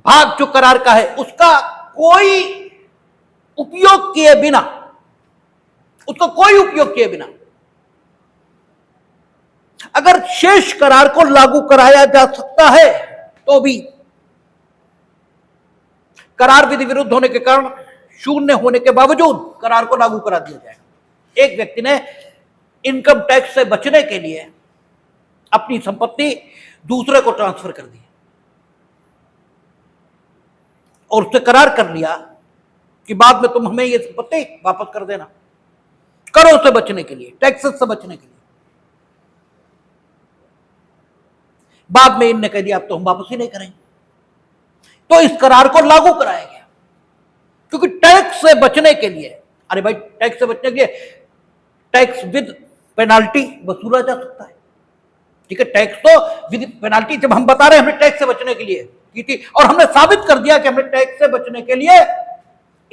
भाग जो करार का है उसका कोई उपयोग किए बिना, अगर शेष करार को लागू कराया जा सकता है तो भी करार विधि विरुद्ध होने के कारण शून्य होने के बावजूद करार को लागू करा दिया जाएगा। एक व्यक्ति ने इनकम टैक्स से बचने के लिए अपनी संपत्ति दूसरे को ट्रांसफर कर दी और उससे करार कर लिया कि बाद में तुम हमें ये संपत्ति वापस कर देना। करों से बचने के लिए, टैक्सेस से बचने के लिए। बाद में इनने कह दिया अब तो हम वापस ही नहीं करेंगे, तो इस करार को लागू कराया गया, क्योंकि टैक्स से बचने के लिए, अरे भाई टैक्स से बचने के लिए टैक्स विद पेनाल्टी वसूला जा सकता है, ठीक है। टैक्स तो विद पेनाल्टी, जब हम बता रहे हैं हमने टैक्स से बचने के लिए की थी, और हमने साबित कर दिया कि हमने टैक्स से बचने के लिए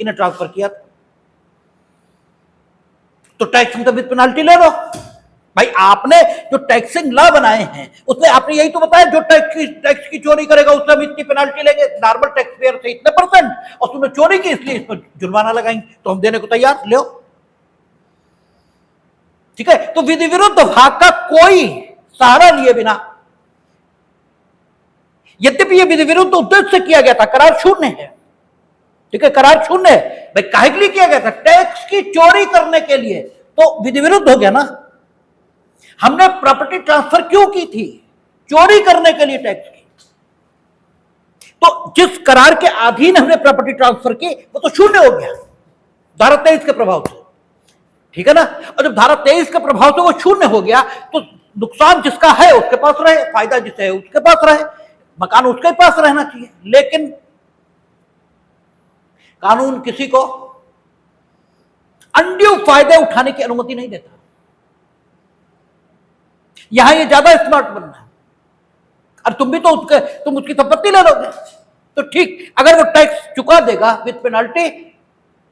इन्हें ट्रांसफर किया था, तो टैक्स में तो विद पेनाल्टी ले लो। भाई आपने जो टैक्सिंग लॉ बनाए हैं उसमें आपने यही तो बताया, जो टैक्स की चोरी करेगा उससे हम इतनी पेनाल्टी लेंगे, नॉर्मल टैक्स पेयर से इतने %, और तुमने चोरी की इसलिए इस पर जुर्माना लगाएंगे, तो हम देने को तैयार, ले, ठीक है। तो विधि विरुद्ध भाग का कोई सहारा लिए बिना, यद्यपि यह विधि विरुद्ध उद्देश्य से किया गया था, करार शून्य है, ठीक है, करार शून्य है। भाई काहे के लिए किया गया था? टैक्स की चोरी करने के लिए, तो विधि विरुद्ध हो गया ना। हमने प्रॉपर्टी ट्रांसफर क्यों की थी? चोरी करने के लिए टैक्स की। तो जिस करार के अधीन हमने प्रॉपर्टी ट्रांसफर की वो तो शून्य हो गया धारा 23 के प्रभाव से, ठीक है ना। और जब धारा 23 के प्रभाव से वो शून्य हो गया तो नुकसान जिसका है उसके पास रहे, फायदा जिसे है उसके पास रहे, मकान उसके पास रहना चाहिए। लेकिन कानून किसी को अनड्यू फायदे उठाने की अनुमति नहीं देता। यहां ये ज्यादा स्मार्ट बनना है, और तुम भी तो तुम उसकी संपत्ति ले लोगे, तो ठीक, अगर वो टैक्स चुका देगा विद पेनाल्टी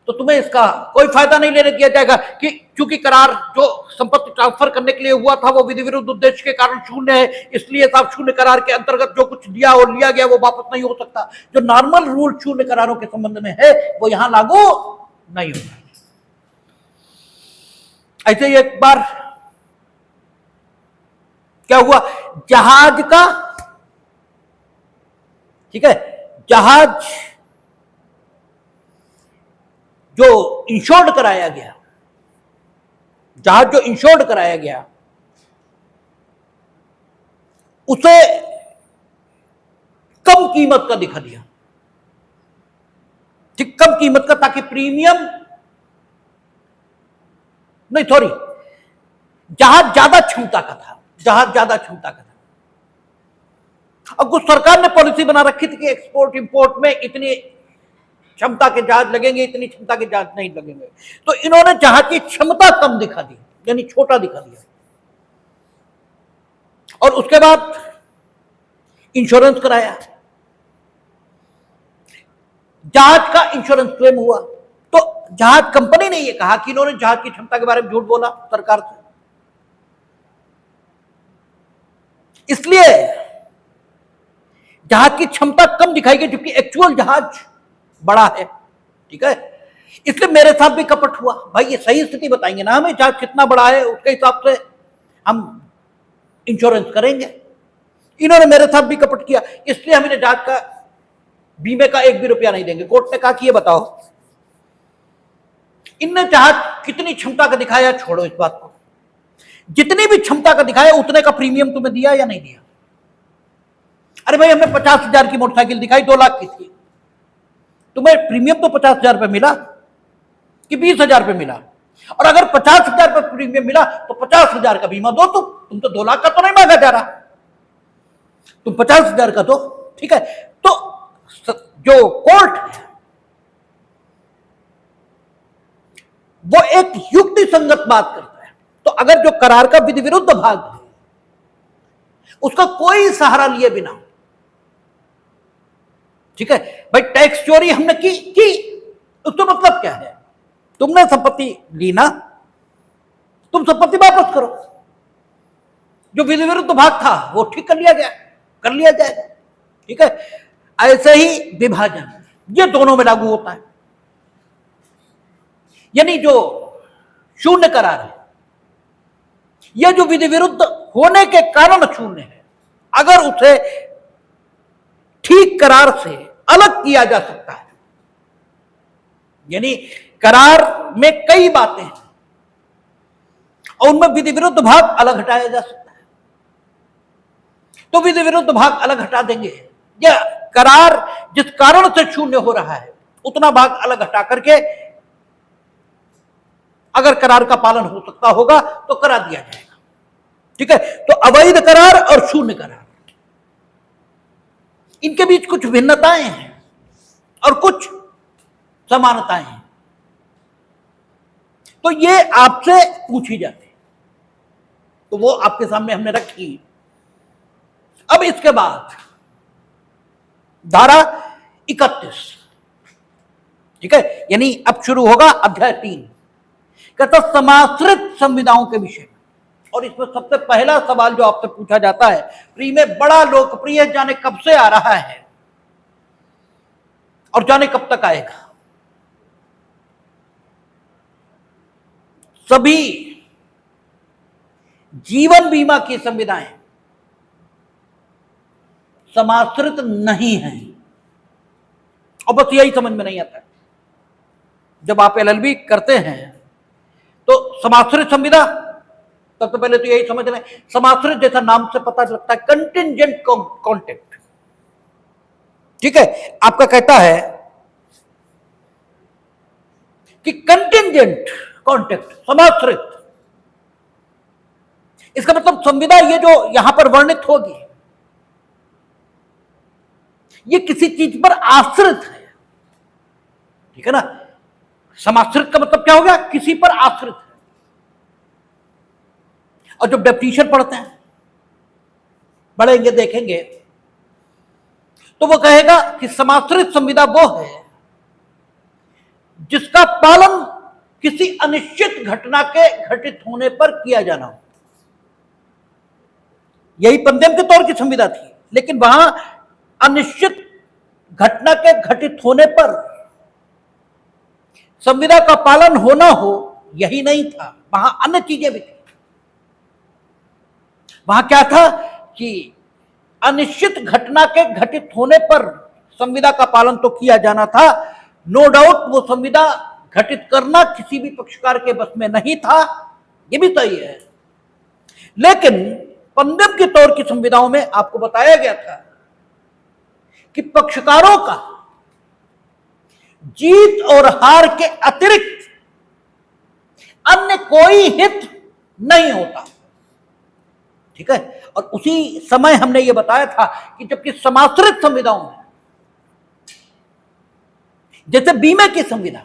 तो तुम्हें इसका कोई फायदा नहीं लेने दिया जाएगा, कि क्योंकि करार जो संपत्ति ट्रांसफर करने के लिए हुआ था वो विधि विरुद्ध उद्देश्य के कारण शून्य है, इसलिए साहब शून्य करार के अंतर्गत जो कुछ दिया और लिया गया वो वापस नहीं हो सकता। जो नॉर्मल रूल शून्य करारों के संबंध में है वो यहां लागू नहीं होता। ऐसे ही एक बार क्या हुआ, जहाज का, ठीक है, जहाज जो इंश्योर्ड कराया गया, जहाज जो इंश्योर्ड कराया गया उसे कम कीमत का दिखा दिया, ठीक, कम कीमत का, ताकि प्रीमियम नहीं, सॉरी, जहाज ज्यादा क्षमता का था, जहाज ज्यादा क्षमता का था। अब कुछ सरकार ने पॉलिसी बना रखी थी कि एक्सपोर्ट इंपोर्ट में इतनी क्षमता के जहाज लगेंगे, इतनी क्षमता के जहाज नहीं लगेंगे, तो इन्होंने जहाज की क्षमता कम दिखा दी, यानी छोटा दिखा दिया, और उसके बाद इंश्योरेंस कराया, जहाज का इंश्योरेंस क्लेम हुआ। तो जहाज कंपनी ने यह कहा कि इन्होंने जहाज की क्षमता के बारे में झूठ बोला सरकार से, इसलिए जहाज की क्षमता कम दिखाई गई, जबकि एक्चुअल जहाज बड़ा है, ठीक है। इसलिए मेरे साथ भी कपट हुआ। भाई ये सही स्थिति बताएंगे ना हमें, जहाज कितना बड़ा है उसके हिसाब से हम इंश्योरेंस करेंगे। इन्होंने मेरे साथ भी कपट किया, इसलिए हम इन्हें जहाज का बीमे का 1 भी रुपया नहीं देंगे। कोर्ट ने कहा कि ये बताओ इनने जहाज कितनी क्षमता का दिखाया, छोड़ो इस बात को, जितनी भी क्षमता का दिखाया उतने का प्रीमियम तुम्हें दिया या नहीं दिया? अरे भाई हमने 50,000 की मोटरसाइकिल दिखाई, 2 लाख की थी, तुम्हें प्रीमियम तो 50,000 रुपए मिला कि 20,000 रुपए मिला? और अगर 50,000 रुपए प्रीमियम मिला तो 50,000 का बीमा दो, तुम तो 2 लाख का तो नहीं मांगा जा रहा, तुम 50,000 का दो, ठीक है। तो जो कोर्ट है वो एक युक्ति संगत बात करता है। तो अगर जो करार का विधि विरुद्ध भाग है उसका कोई सहारा लिए बिना, ठीक है, भाई टैक्स चोरी हमने की उसका मतलब क्या है? तुमने संपत्ति ली ना, तुम संपत्ति वापस करो, जो विधि विरुद्ध भाग था वो ठीक कर लिया जाएगा, ठीक है। ऐसे ही विभाजन, ये दोनों में लागू होता है, यानी जो शून्य करार है, यह जो विधि विरुद्ध होने के कारण शून्य है, अगर उसे ठीक करार से अलग किया जा सकता है, यानी करार में कई बातें हैं और उनमें विधि विरुद्ध भाग अलग हटाया जा सकता है, तो विधि विरुद्ध भाग अलग हटा देंगे, या करार जिस कारण से शून्य हो रहा है उतना भाग अलग हटा करके अगर करार का पालन हो सकता होगा तो करा दिया जाएगा। ठीक है, तो अवैध करार और शून्य करार, इनके बीच कुछ भिन्नताएं हैं और कुछ समानताएं हैं, तो ये आपसे पूछी जाती है, तो वो आपके सामने हमने रखी। अब इसके बाद धारा 31, ठीक है, यानी अब शुरू होगा अध्याय 3, कहता समाश्रित संविदाओं के विषय में। और इसमें सबसे पहला सवाल जो आपसे पूछा जाता है, प्री में बड़ा लोकप्रिय, जाने कब से आ रहा है और जाने कब तक आएगा। सभी जीवन बीमा की संविदाएं समाश्रित नहीं है, और बस यही समझ में नहीं आता है। जब आप एलएलबी करते हैं तो समाश्रित संविदा, सबसे पहले तो यही समझ लें, समाश्रित जैसा नाम से पता लगता है कंटिंजेंट कॉन्टेक्ट। ठीक है, आपका कहता है कि कंटिंजेंट कॉन्टेक्ट समाश्रित, इसका मतलब संविदा ये जो यहां पर वर्णित होगी ये किसी चीज पर आश्रित है। ठीक है ना, समाश्रित का मतलब क्या हो गया, किसी पर आश्रित है। और जब डेफिनेशन पढ़ते हैं, पढ़ेंगे देखेंगे, तो वो कहेगा कि समाश्रित संविदा वो है जिसका पालन किसी अनिश्चित घटना के घटित होने पर किया जाना हो। यही पंद्यम के तौर की संविदा थी, लेकिन वहां अनिश्चित घटना के घटित होने पर संविदा का पालन होना हो, यही नहीं था, वहां अन्य चीजें भी थी। वहां क्या था कि अनिश्चित घटना के घटित होने पर संविदा का पालन तो किया जाना था, नो डाउट वो संविदा घटित करना किसी भी पक्षकार के बस में नहीं था, ये भी सही है। लेकिन पंद्यम के तौर की संविदाओं में आपको बताया गया था कि पक्षकारों का जीत और हार के अतिरिक्त अन्य कोई हित नहीं होता। ठीक है, और उसी समय हमने ये बताया था कि जबकि समाश्रित संविदाओं में, जैसे बीमे की संविदा,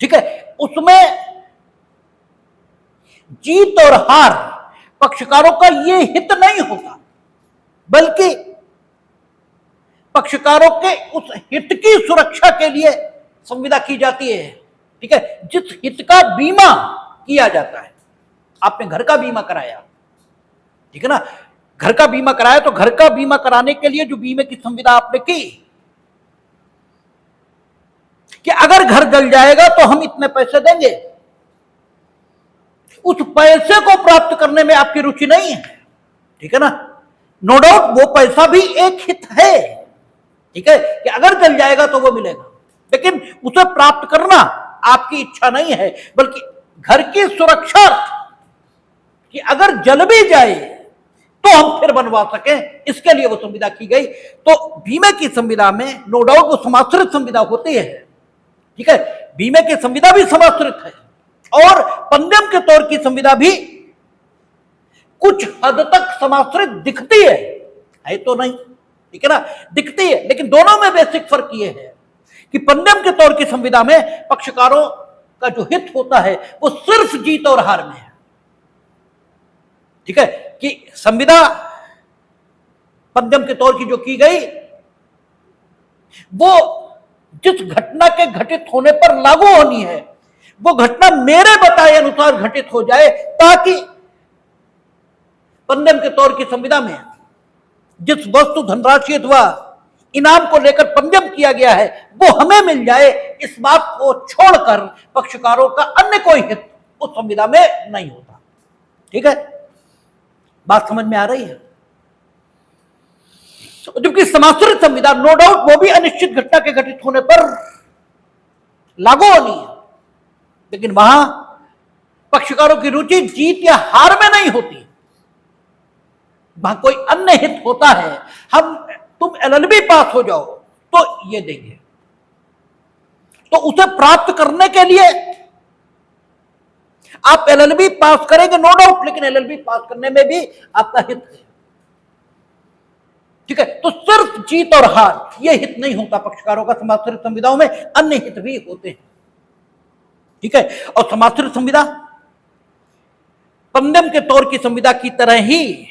ठीक है, उसमें जीत और हार पक्षकारों का ये हित नहीं होता, बल्कि पक्षकारों के उस हित की सुरक्षा के लिए संविदा की जाती है। ठीक है, जिस हित का बीमा किया जाता है, आपने घर का बीमा कराया, ठीक है ना, घर का बीमा कराया, तो घर का बीमा कराने के लिए जो बीमे की संविदा आपने की कि अगर घर जल जाएगा तो हम इतने पैसे देंगे, उस पैसे को प्राप्त करने में आपकी रुचि नहीं है। ठीक है ना, नो डाउट वो पैसा भी एक हित है, ठीक है, कि अगर जल जाएगा तो वो मिलेगा, लेकिन उसे प्राप्त करना आपकी इच्छा नहीं है, बल्कि घर की सुरक्षा कि अगर जल भी जाए तो हम फिर बनवा सके, इसके लिए वो संविदा की गई। तो बीमे की संविदा में नो डाउट वो समाश्रित संविदा होती है। ठीक है, बीमे की संविदा भी समाश्रित है और पंद्यम के तौर की संविदा भी कुछ हद तक समाश्रित दिखती है तो नहीं, ठीक है ना, दिखती है, लेकिन दोनों में बेसिक फर्क ये है कि पंद्यम के तौर की संविदा में पक्षकारों का जो हित होता है वो सिर्फ जीत और हार में है। ठीक है, कि संविदा पंद्यम के तौर की जो की गई वो जिस घटना के घटित होने पर लागू होनी है, वो घटना मेरे बताए अनुसार घटित हो जाए, ताकि पंद्यम के तौर की संविदा में जिस वस्तु धनराशि अथवा इनाम को लेकर पंद्यम किया गया है वो हमें मिल जाए, इस बात को छोड़कर पक्षकारों का अन्य कोई हित उस संविदा में नहीं होता। ठीक है, बात समझ में आ रही है। जबकि समाश्रित संविदा नो डाउट वो भी अनिश्चित घटना के घटित होने पर लागू होनी है, लेकिन वहां पक्षकारों की रुचि जीत या हार में नहीं होती, वहां कोई अन्य हित होता है। तुम एलएलबी पास हो जाओ तो ये देंगे, तो उसे प्राप्त करने के लिए आप एलएलबी पास करेंगे, नो डाउट, लेकिन एलएलबी पास करने में भी आपका हित है। ठीक है, तो सिर्फ जीत और हार यह हित नहीं होता पक्षकारों का, समाजशास्त्री संविदाओं में अन्य हित भी होते हैं। ठीक है, और समाजशास्त्री संविदा पंदेम के तौर की संविदा की तरह ही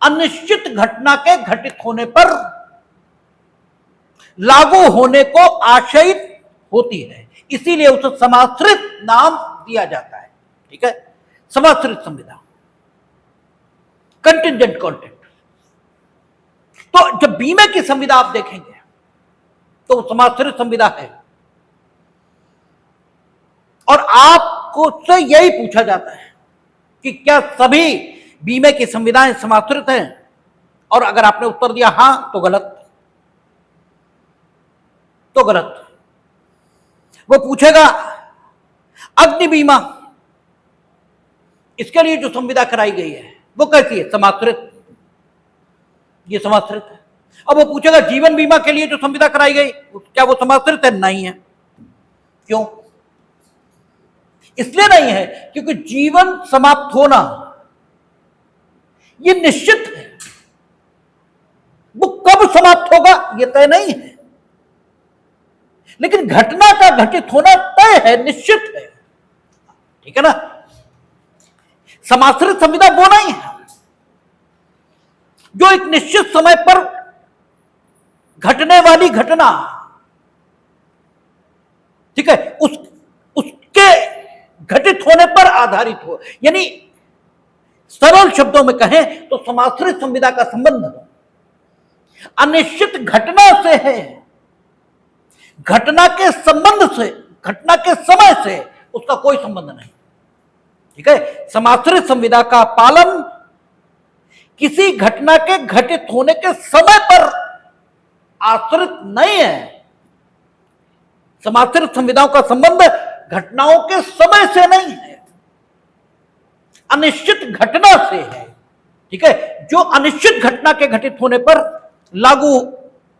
अनिश्चित घटना के घटित होने पर लागू होने को आशयित होती है, इसीलिए उसे समाश्रित नाम दिया जाता है। ठीक है, समाश्रित संविदा, कंटिजेंट कॉन्ट्रैक्ट। तो जब बीमे की संविदा आप देखेंगे तो समाश्रित संविदा है, और आपको से यही पूछा जाता है कि क्या सभी बीमे की संविधाएं समाश्रित हैं, और अगर आपने उत्तर दिया हां तो गलत, तो गलत। वो पूछेगा अग्नि बीमा, इसके लिए जो संविदा कराई गई है वो कैसी है, समाश्रित, ये समाश्रित है। अब वो पूछेगा जीवन बीमा के लिए जो संविदा कराई गई क्या वो समाश्रित है, नहीं है। क्यों? इसलिए नहीं है क्योंकि जीवन समाप्त होना ये निश्चित है, वो कब समाप्त होगा ये तय नहीं है, लेकिन घटना का घटित होना तय है, निश्चित है। ठीक है ना, समाश्रित संविदा वो नहीं है जो एक निश्चित समय पर घटने वाली घटना, ठीक है, उसके घटित होने पर आधारित हो। यानी सरल शब्दों में कहें तो समाश्रित संविदा का संबंध अनिश्चित घटना से है, घटना के संबंध से, घटना के समय से उसका कोई संबंध नहीं। ठीक है, समाश्रित संविदा का पालन किसी घटना के घटित होने के समय पर आश्रित नहीं है। समाश्रित संविदाओं का संबंध घटनाओं के समय से नहीं है, अनिश्चित घटना से है। ठीक है, जो अनिश्चित घटना के घटित होने पर लागू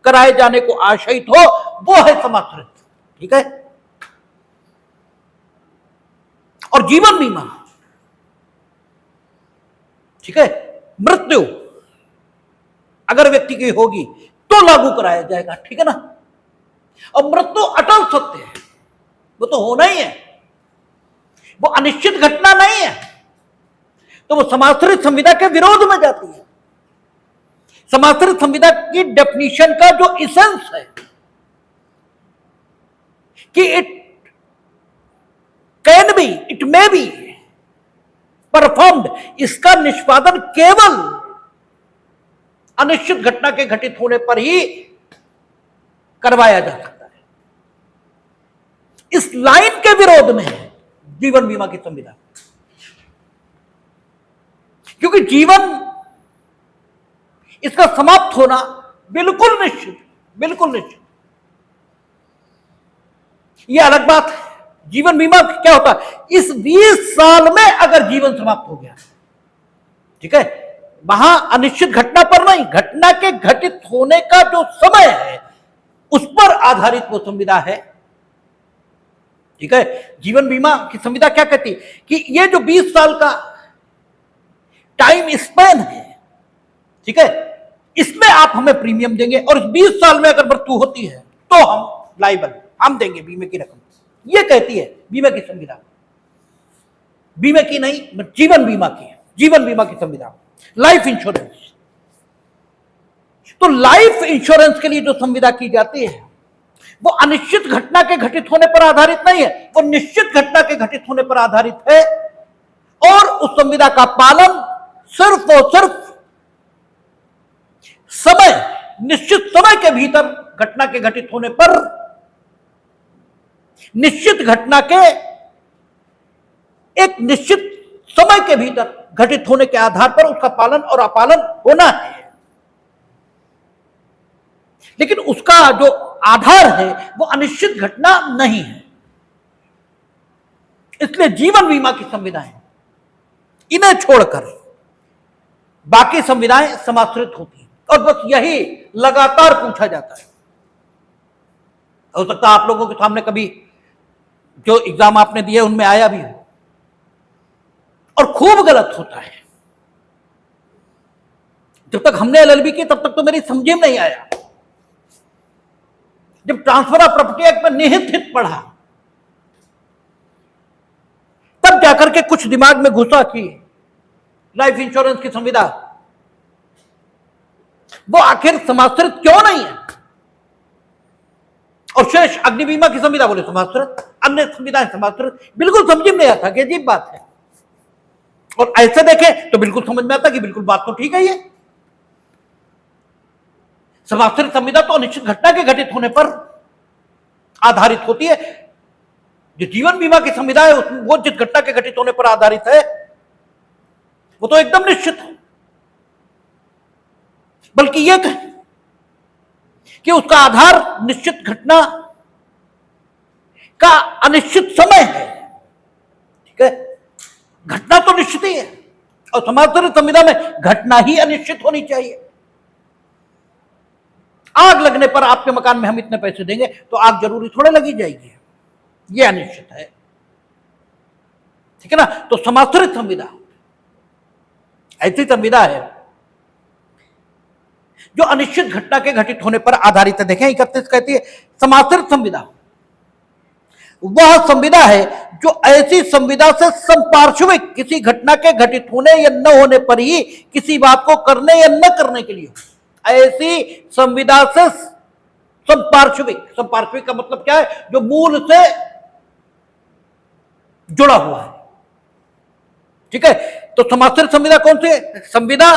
कराए जाने को आशयित हो वो है समाश्रित। ठीक है, और जीवन बीमा, ठीक है, मृत्यु अगर व्यक्ति की होगी तो लागू कराया जाएगा। ठीक है ना, और मृत्यु अटल सत्य है, वो तो होना ही है, वो अनिश्चित घटना नहीं है, तो वो समाश्रित संविदा के विरोध में जाती है। समाश्रित संविदा की डेफिनेशन का जो इसेंस है कि it can be, it may be performed, इसका निष्पादन केवल अनिश्चित घटना के घटित होने पर ही करवाया जा सकता है। इस लाइन के विरोध में है जीवन बीमा की संविदा, क्योंकि जीवन इसका समाप्त होना बिल्कुल निश्चित, बिल्कुल निश्चित। यह अलग बात है, जीवन बीमा क्या होता है, इस 20 साल में अगर जीवन समाप्त हो गया, ठीक है, वहां अनिश्चित घटना पर नहीं, घटना के घटित होने का जो समय है उस पर आधारित वो संविदा है। ठीक है, जीवन बीमा की संविदा क्या कहती है कि ये जो 20 साल का टाइम स्पैन है, ठीक है, इसमें आप हमें प्रीमियम देंगे, और इस 20 साल में अगर मृत्यु होती है तो हम लाइबल, हम देंगे बीमे की रकम। ये कहती है बीमे की संविदा, बीमे की नहीं, जीवन बीमा की, जीवन बीमा की संविदा, लाइफ इंश्योरेंस। तो लाइफ इंश्योरेंस के लिए जो संविदा की जाती है वो अनिश्चित घटना के घटित होने पर आधारित नहीं है, वो निश्चित घटना के घटित होने पर आधारित है, और उस संविदा का पालन सिर्फ और सिर्फ समय, निश्चित समय के भीतर घटना के घटित होने पर, निश्चित घटना के एक निश्चित समय के भीतर घटित होने के आधार पर उसका पालन और अपालन होना है। लेकिन उसका जो आधार है वो अनिश्चित घटना नहीं है। इसलिए जीवन बीमा की संविधाएं, इन्हें छोड़कर बाकी संविधाएं समाश्रित होती हैं, और बस यही लगातार पूछा जाता है। हो सकता है आप लोगों के सामने कभी जो एग्जाम आपने दिए उनमें आया भी हो, और खूब गलत होता है। जब तक हमने एलएलबी की तब तक तो मेरी समझ में नहीं आया। जब ट्रांसफर ऑफ प्रॉपर्टी एक्ट में निहित हित पढ़ा तब जाकर के कुछ दिमाग में घुसा कि लाइफ इंश्योरेंस की संविदा वो आखिर समाश्रित क्यों नहीं है, और शेष अग्नि बीमा की संविदा बोले समाश्रित, अन्य संविधाएं समाश्रित। बिल्कुल समझ में नहीं आता कि अजीब बात है, और ऐसे देखें तो बिल्कुल समझ में आता कि बिल्कुल बात तो ठीक है। ये समाश्रित संविदा तो अनिश्चित घटना के घटित होने पर आधारित होती है। जो जीवन बीमा की संविदा है वो जिस घटना के घटित होने पर आधारित है वो तो एकदम निश्चित है। बल्कि यह कि उसका आधार निश्चित घटना का अनिश्चित समय है। ठीक है, घटना तो निश्चित ही है, और समाश्रित संविदा में घटना ही अनिश्चित होनी चाहिए। आग लगने पर आपके मकान में हम इतने पैसे देंगे तो आग जरूरी थोड़े लगी जाएगी, यह अनिश्चित है। ठीक है ना। तो समाश्रित संविदा ऐसी संविदा है जो अनिश्चित घटना के घटित होने पर आधारित है। देखें 31 कहती है समाश्रित संविदा वह संविदा है जो ऐसी संविदा से संपार्श्विक किसी घटना के घटित होने या न होने पर ही किसी बात को करने या न करने के लिए हो। ऐसी संविदा से संपार्श्विक, संपार्श्विक का मतलब क्या है, जो मूल से जुड़ा हुआ है। ठीक है, तो समाश्रित संविदा कौन सी है? संविदा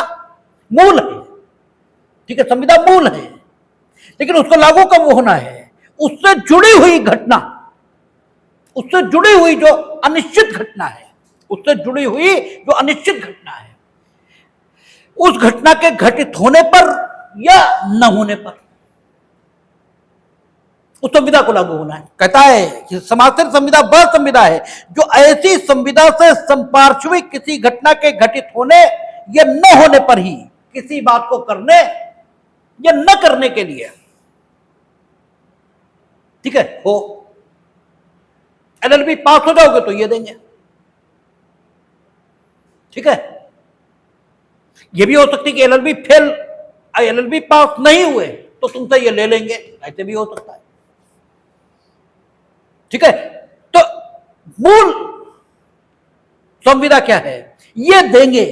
मूल है। ठीक है, संविदा मूल है, लेकिन उसको लागू कब होना है? उससे जुड़ी हुई घटना, उससे जुड़ी हुई जो अनिश्चित घटना है, उससे जुड़ी हुई जो अनिश्चित घटना है, उस घटना के घटित होने पर या न होने पर उस संविदा को लागू होना है। कहता है कि समाश्रित संविदा वह संविदा है जो ऐसी संविदा से संपार्श्विक किसी घटना के घटित होने या न होने पर ही किसी बात को करने या न करने के लिए, ठीक है, हो। एलएलबी पास हो जाओगे तो ये देंगे। ठीक है, ये भी हो सकती है कि एलएलबी फेल, एलएलबी पास नहीं हुए तो तुमसे ये ले लेंगे, ऐसे भी हो सकता है। ठीक है, तो मूल संविदा क्या है? ये देंगे।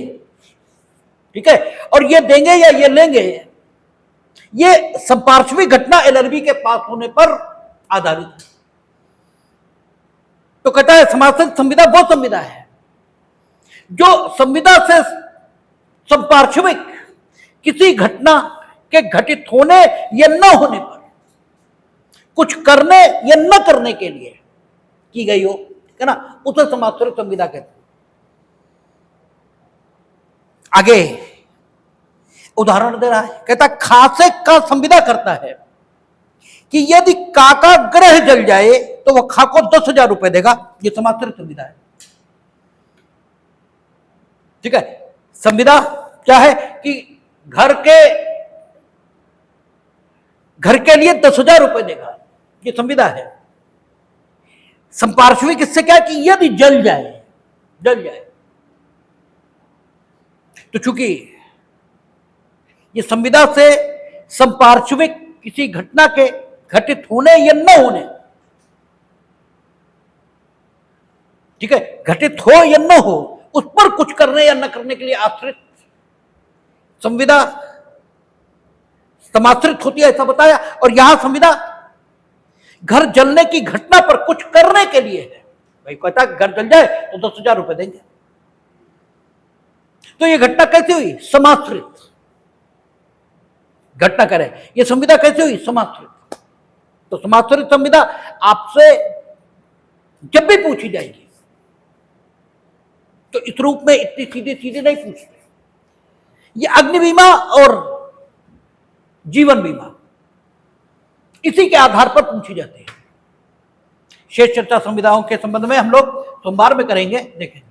ठीक है, और ये देंगे या ये लेंगे, ये संपार्श्विक घटना एलएलबी के पास होने पर आधारित है। तो कहता है समाश्रित संविदा वो संविदा है जो संविदा से संपार्श्विक किसी घटना के घटित होने या न होने पर कुछ करने या न करने के लिए की गई हो, है ना, उसे समाश्रित संविदा कहते हैं। आगे उदाहरण दे रहा है, कहता खासे का संविदा करता है कि यदि काका ग्रह जल जाए तो वह खा को 10,000 रुपए देगा। यह समाश्रित संविदा है। ठीक है, संविदा क्या है कि घर के लिए 10,000 रुपए देगा, ये संविदा है। संपार्श्विक इससे क्या कि यदि जल जाए तो चूंकि ये संविदा से संपार्श्विक किसी घटना के घटित होने या न होने, ठीक है, घटित हो या न हो, उस पर कुछ करने या न करने के लिए आश्रित संविदा समाश्रित होती है, ऐसा बताया। और यहां संविदा घर जलने की घटना पर कुछ करने के लिए है। भाई कहता घर जल जाए तो 10,000 रुपए देंगे। तो ये घटना कैसे हुई? समाश्रित घटना करे। ये संविदा कैसे हुई? समाश्रित। तो समाश्रित संविदा आपसे जब भी पूछी जाएगी तो इस रूप में इतनी सीधी नहीं पूछते। ये अग्नि बीमा और जीवन बीमा इसी के आधार पर पूछी जाती है। शेष चर्चा संविधाओं के संबंध में हम लोग सोमवार में करेंगे, देखेंगे।